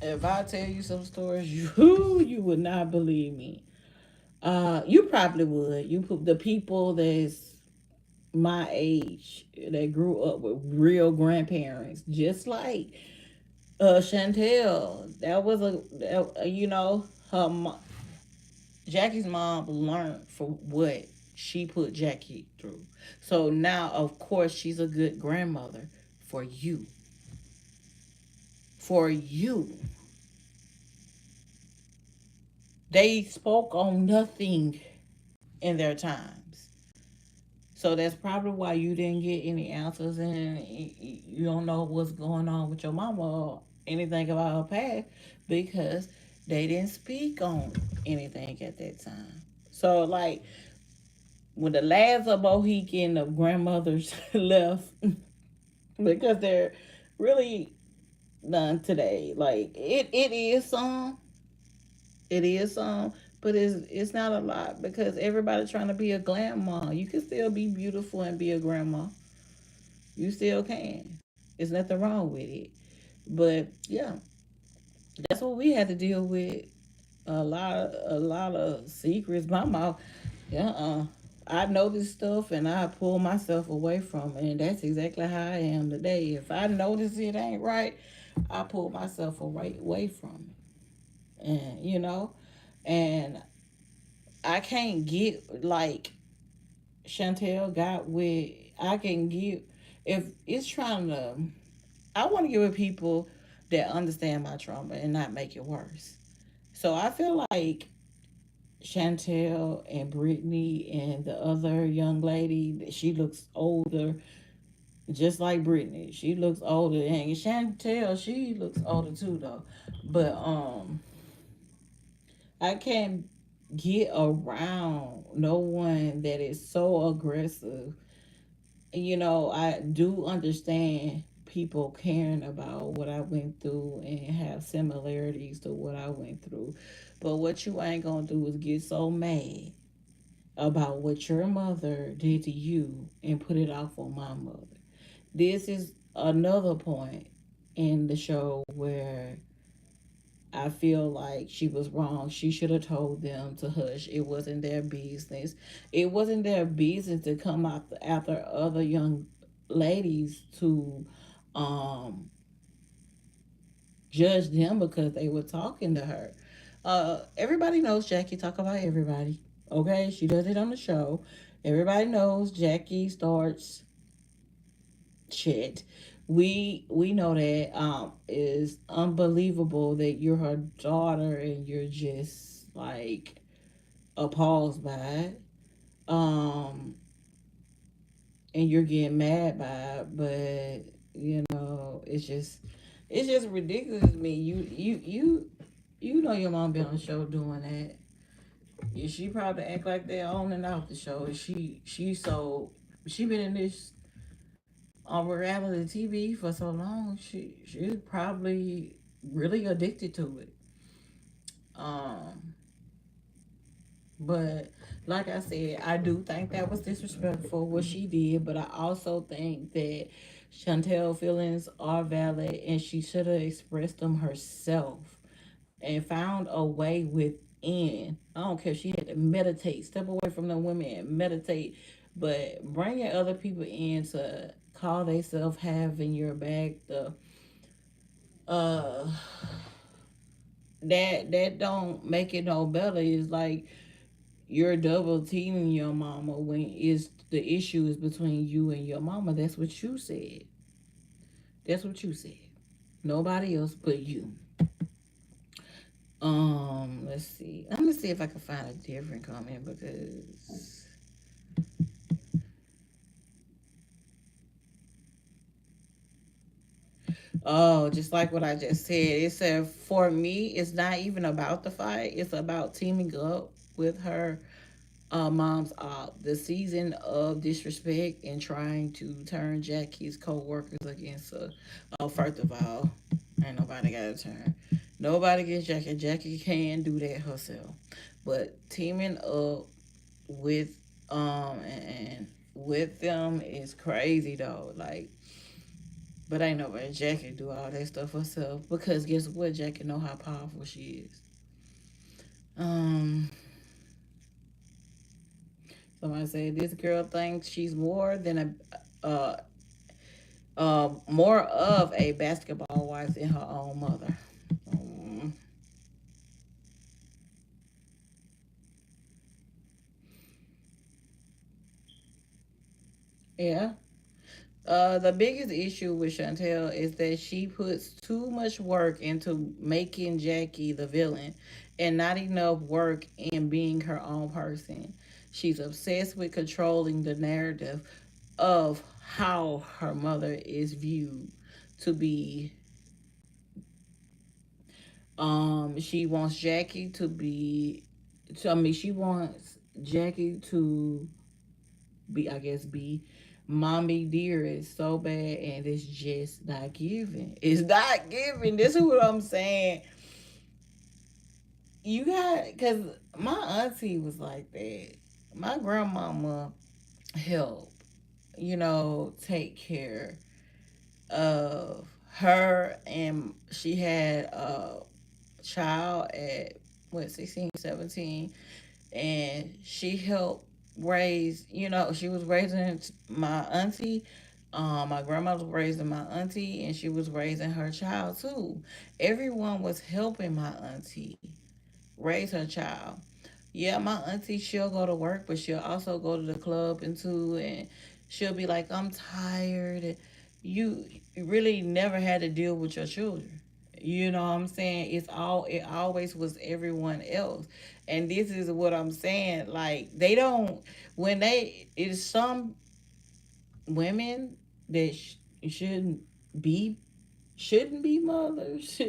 If I tell you some stories, you would not believe me. You probably would. You put the people that's my age that grew up with real grandparents, just like Chantel. That was you know, Jackie's mom learned for what she put Jackie through. So now, of course, she's a good grandmother for you. For you. They spoke on nothing in their times. So that's probably why you didn't get any answers and you don't know what's going on with your mama or anything about her past because they didn't speak on anything at that time. So, like, when the last of Mohican of grandmothers left, because they're really none today. Like, it is some, it is some, but it's not a lot because everybody trying to be a grandma. You can still be beautiful and be a grandma. You still can. There's nothing wrong with it. But yeah, that's what we had to deal with. A lot of secrets. My mouth, yeah. I know this stuff and I pull myself away from it, and that's exactly how I am today. If I notice it ain't right, I pull myself away from it, and and I can't get like Chantel got with. I can give if it's trying to. I want to give it people that understand my trauma and not make it worse. So I feel like Chantel and Brittany and the other young lady, she looks older, just like Brittany. She looks older, and Chantel, she looks older too, though. But I can't get around no one that is so aggressive. I do understand people caring about what I went through and have similarities to what I went through. But what you ain't gonna do is get so mad about what your mother did to you and put it off on my mother. This is another point in the show where I feel like she was wrong. She should have told them to hush. It wasn't their business. It wasn't their business to come out after other young ladies to um, judge them because they were talking to her. Everybody knows Jackie talk about everybody. Okay, she does it on the show. Everybody knows Jackie starts shit. We know that is unbelievable that you're her daughter and you're just like appalled by it. Um and you're getting mad by it, but it's just ridiculous to me. You know your mom been on the show doing that. Yeah, she probably act like they're on and off the show. She been in this on reality TV for so long. She's probably really addicted to it. Um, but like I said, I do think that was disrespectful what she did. But I also think that Chantel feelings are valid, and she should have expressed them herself and found a way within. I don't care. She had to meditate, step away from the women and meditate, but bringing other people in to call themselves having your back, uh, that don't make it no better. It's like you're double teaming your mama when is the issue is between you and your mama. That's what you said. That's what you said. Nobody else but you. Let's see. I'm gonna see if I can find a different comment because oh, just like what I just said. It said for me, it's not even about the fight. It's about teaming up with her mom's the season of disrespect and trying to turn Jackie's co-workers against her. Oh, first of all, ain't nobody got a turn. Nobody gets Jackie. Jackie can do that herself. But teaming up with and with them is crazy though. Like, but ain't nobody Jackie do all that stuff herself because guess what? Jackie know how powerful she is. Um, Somebody said this girl thinks she's more of a basketball wife than her own mother. Um, yeah. The biggest issue with Chantel is that she puts too much work into making Jackie the villain and not enough work in being her own person. She's obsessed with controlling the narrative of how her mother is viewed to be. She wants Jackie to be. I mean, she wants Jackie to be, I guess, be mommy dearest so bad, and it's just not giving. It's not giving. This is what I'm saying. You got, because my auntie was like that. My grandmama helped, take care of her, and she had a child at what 16, 17, and she helped raise, she was raising my auntie. My grandmother was raising my auntie, and she was raising her child too. Everyone was helping my auntie raise her child. Yeah, my auntie, she'll go to work, but she'll also go to the club and too, and she'll be like, I'm tired. And you really never had to deal with your children. You know what I'm saying? It always was everyone else. And this is what I'm saying. Like, they don't, when they, it's some women that shouldn't be shouldn't be mothers.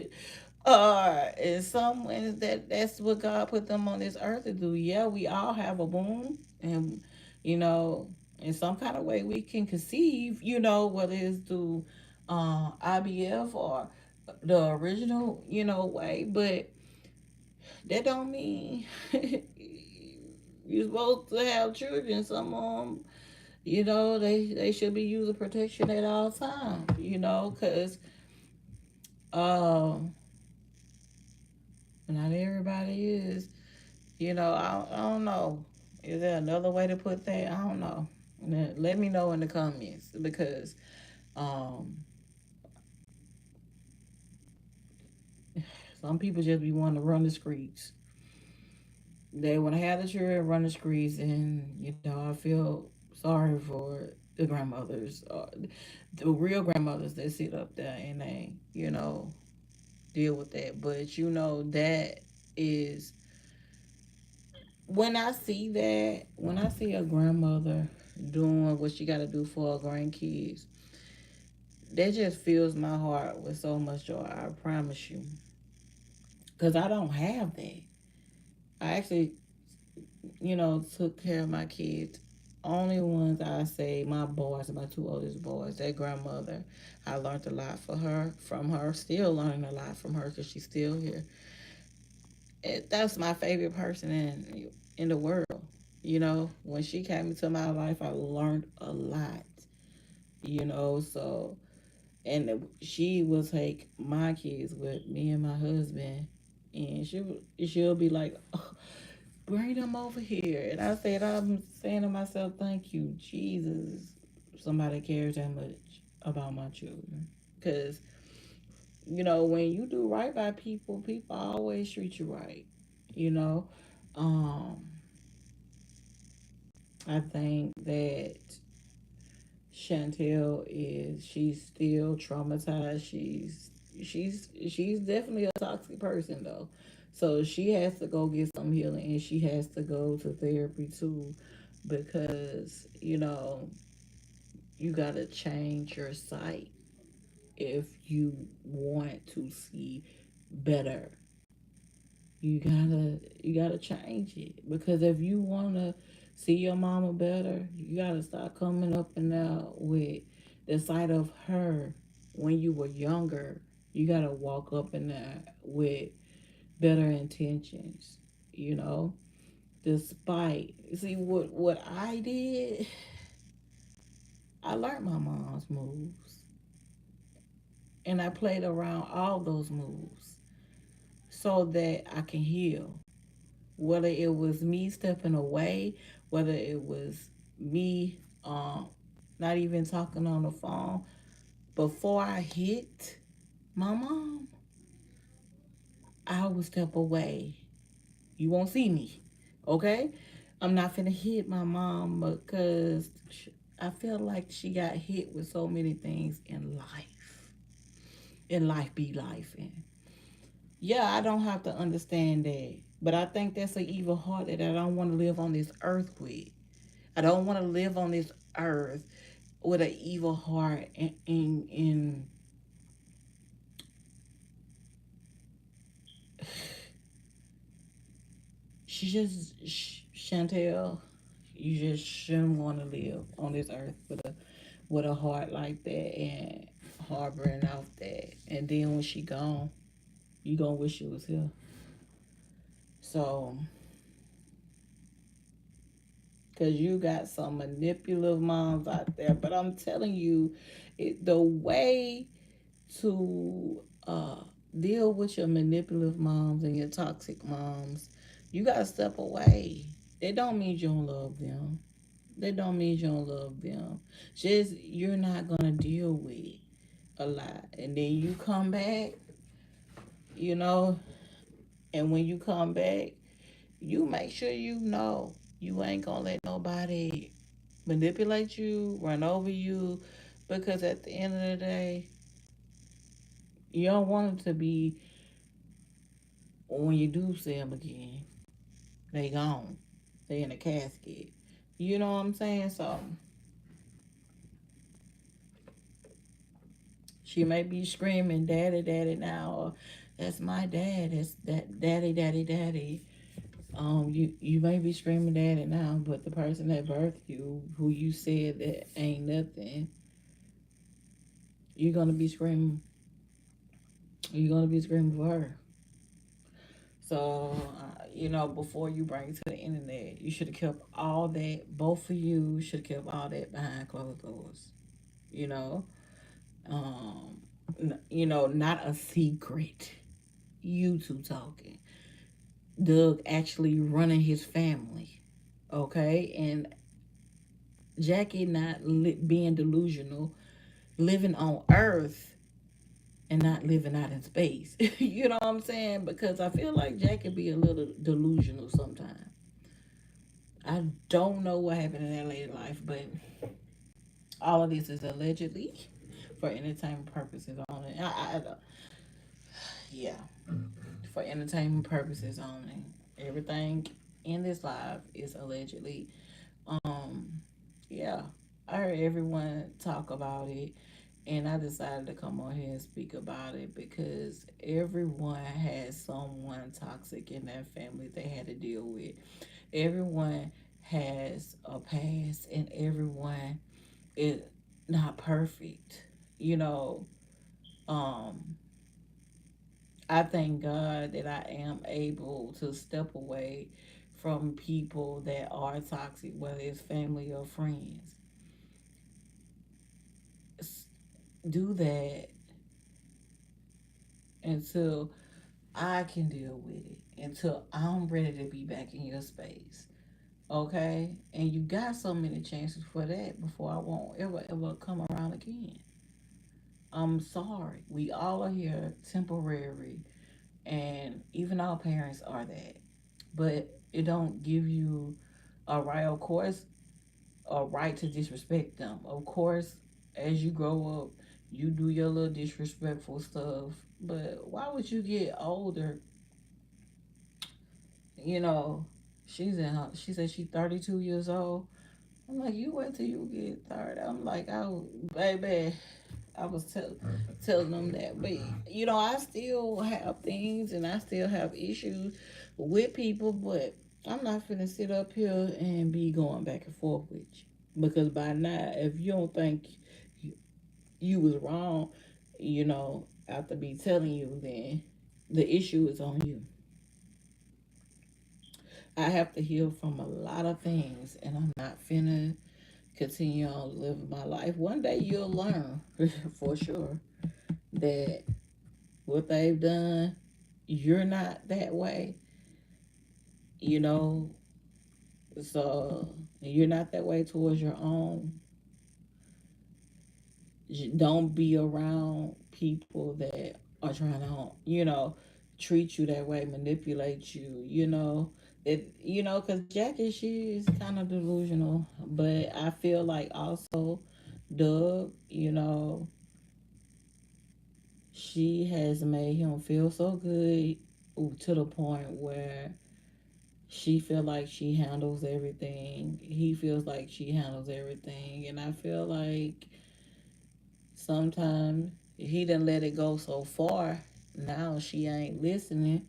And some women that's what God put them on this earth to do. Yeah, we all have a womb, and you know, in some kind of way we can conceive. Whether it's through IVF or the original, way. But that don't mean you're supposed to have children. Some they should be using protection at all times. Because um, not everybody is. I don't know. Is there another way to put that? I don't know. Let me know in the comments because um, some people just be wanting to run the streets. They want to have the children run the streets, and I feel sorry for the grandmothers, the real grandmothers that sit up there and they, deal with that. But that is when I see a grandmother doing what she got to do for her grandkids, that just fills my heart with so much joy. I promise you, because I don't have that. I actually, took care of my kids. Only ones I say my boys, my two oldest boys. That grandmother, I learned a lot from her. Still learning a lot from her because she's still here. That's my favorite person in the world. When she came into my life, I learned a lot. So and she will take my kids with me and my husband, and she'll be like, oh, bring them over here. And I'm saying to myself, thank you, Jesus. Somebody cares that much about my children, because when you do right by people, people always treat you right. You know, um, I think that Chantel she's still traumatized. She's she's definitely a toxic person though. So she has to go get some healing, and she has to go to therapy too, because you gotta change your sight if you want to see better. You gotta change it, because if you wanna see your mama better, you gotta start coming up and out with the sight of her when you were younger. You gotta walk up in there with better intentions, you know. Despite, see, what I did, I learned my mom's moves, and I played around all those moves so that I can heal. Whether it was me stepping away, whether it was me not even talking on the phone. Before I hit my mom, I would step away. You won't see me, okay? I'm not finna hit my mom because I feel like she got hit with so many things in life. In life be life. And yeah, I don't have to understand that. But I think that's an evil heart that I don't want to live on this earth with. I don't want to live on this earth with an evil heart. And she just, Chantel, you just shouldn't want to live on this earth with a heart like that and harboring off that. And then when she gone, you gonna wish she was here. So, because you got some manipulative moms out there, but I'm telling you, the way to deal with your manipulative moms and your toxic moms, you gotta step away. It don't mean you don't love them. That don't mean you don't love them. Just you're not gonna deal with a lot, and then you come back, you know, and when you come back, you make sure you know you ain't gonna let nobody manipulate you, run over you, because at the end of the day, you don't want them to be, when you do see them again, they gone. They in a casket. You know what I'm saying? So she may be screaming, "Daddy, daddy," now, or "That's my dad. That's that daddy, daddy, daddy." You may be screaming daddy now, but the person that birthed you, who you said that ain't nothing, you're gonna be screaming. You're gonna be screaming for her. So, before you bring it to the internet, you should have kept all that. Both of you should have kept all that behind closed doors. You know, um, not a secret. You two talking. Doug actually running his family. Okay, and Jackie not being delusional, living on Earth and not living out in space. You know what I'm saying? Because I feel like Jackie be a little delusional sometimes. I don't know what happened in that later life, but all of this is allegedly for entertainment purposes only. Yeah, for entertainment purposes only. Everything in this live is allegedly. Um, yeah, I heard everyone talk about it, and I decided to come on here and speak about it because everyone has someone toxic in their family they had to deal with. Everyone has a past, and everyone is not perfect. You know, um, I thank God that I am able to step away from people that are toxic, whether it's family or friends. Do that until I can deal with it, until I'm ready to be back in your space. Okay? And you got so many chances for that before I won't ever come around again. I'm sorry. We all are here temporary, and even our parents are that. But it don't give you a right, of course, a right to disrespect them. Of course, as you grow up, You do your little disrespectful stuff, but why would you get older? You know, she said she's 32 years old. I'm like, you wait till you get 30. I'm like, oh, baby, I was telling them that. But, I still have things and I still have issues with people, but I'm not finna sit up here and be going back and forth with you. Because by now, if you don't think you was wrong, after be telling you, then the issue is on you. I have to heal from a lot of things, and I'm not finna continue on living my life. One day you'll learn for sure that what they've done, you're not that way, you know. So you're not that way towards your own. Don't be around people that are trying to, treat you that way, manipulate you, because Jackie, she is kind of delusional. But I feel like also Doug, she has made him feel so good to the point where she feel like she handles everything. He feels like she handles everything, and I feel like sometimes he didn't let it go so far. Now she ain't listening.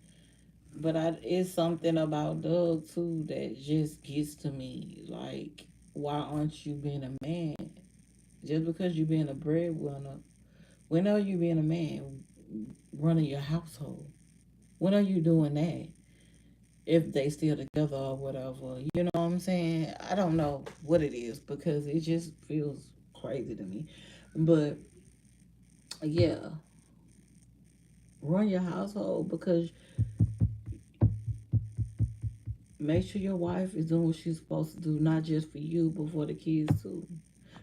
But it's something about Doug too that just gets to me. Like, why aren't you being a man? Just because you being a breadwinner, when are you being a man running your household? When are you doing that? If they still together or whatever, you know what I'm saying? I don't know what it is because it just feels crazy to me. But yeah, run your household because make sure your wife is doing what she's supposed to do, not just for you, but for the kids too.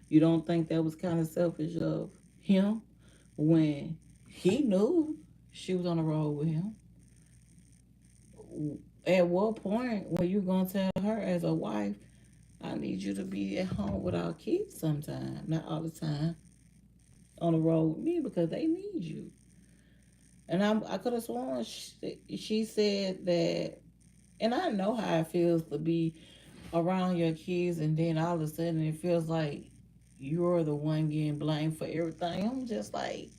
You don't think that was kind of selfish of him when he knew she was on the road with him? At what point were you gonna tell her as a wife, I need you to be at home with our kids sometime, not all the time on the road with me because they need you. And I could have sworn she said that, and I know how it feels to be around your kids and then all of a sudden it feels like you're the one getting blamed for everything. I'm just like,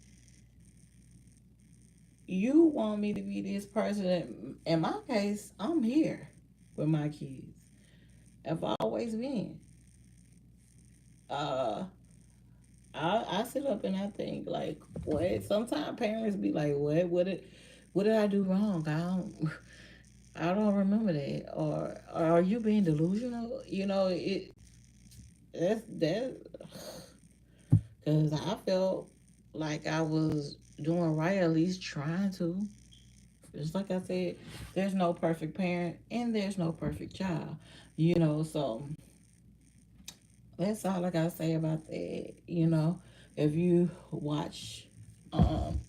you want me to be this person. In my case, I'm here with my kids. I've always been. Uh, I sit up and I think like, what? Sometimes parents be like, what did I do wrong? I don't remember that. Or are you being delusional? That because I felt like I was doing right, at least trying to. Just like I said, there's no perfect parent and there's no perfect child. So that's all I gotta say about that. If you watch um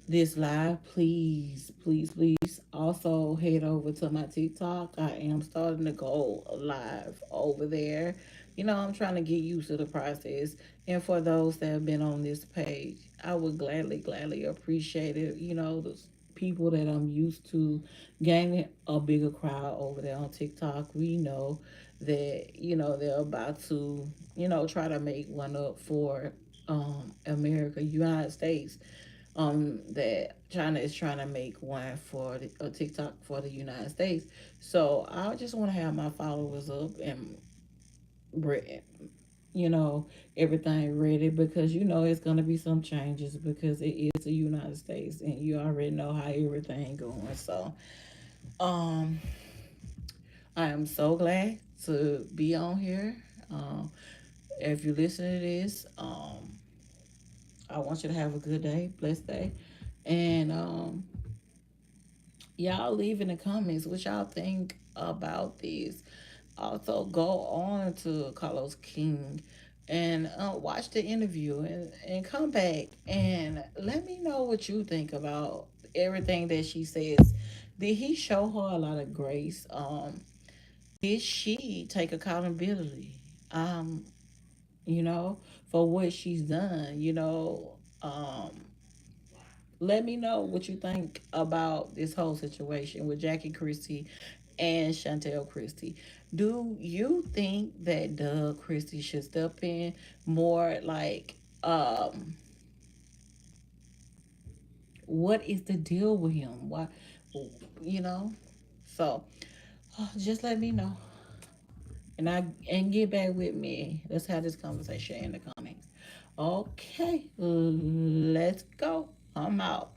this live, please, please, please also head over to my TikTok. I am starting to go live over there. I'm trying to get used to the process. And for those that have been on this page, I would gladly, gladly appreciate it. The people that I'm used to gaining a bigger crowd over there on TikTok, we know that, they're about to, try to make one up for America, United States, that China is trying to make one for a TikTok for the United States. So I just want to have my followers up and you know everything ready because it's gonna be some changes because it is the United States and you already know how everything going. So um, I am so glad to be on here. Um, if you listen to this, I want you to have a good day, blessed day, and y'all leave in the comments what y'all think about this. Also, go on to Carlos King and watch the interview and come back and let me know what you think about everything that she says. Did he show her a lot of grace? Did she take accountability? Um, you know, for what she's done, you know. Let me know what you think about this whole situation with Jackie Christie and Chantel Christie. Do you think that Doug Christie should step in more? Like, what is the deal with him? Why, you know? So, just let me know, and get back with me. Let's have this conversation in the comments. Okay, let's go. I'm out.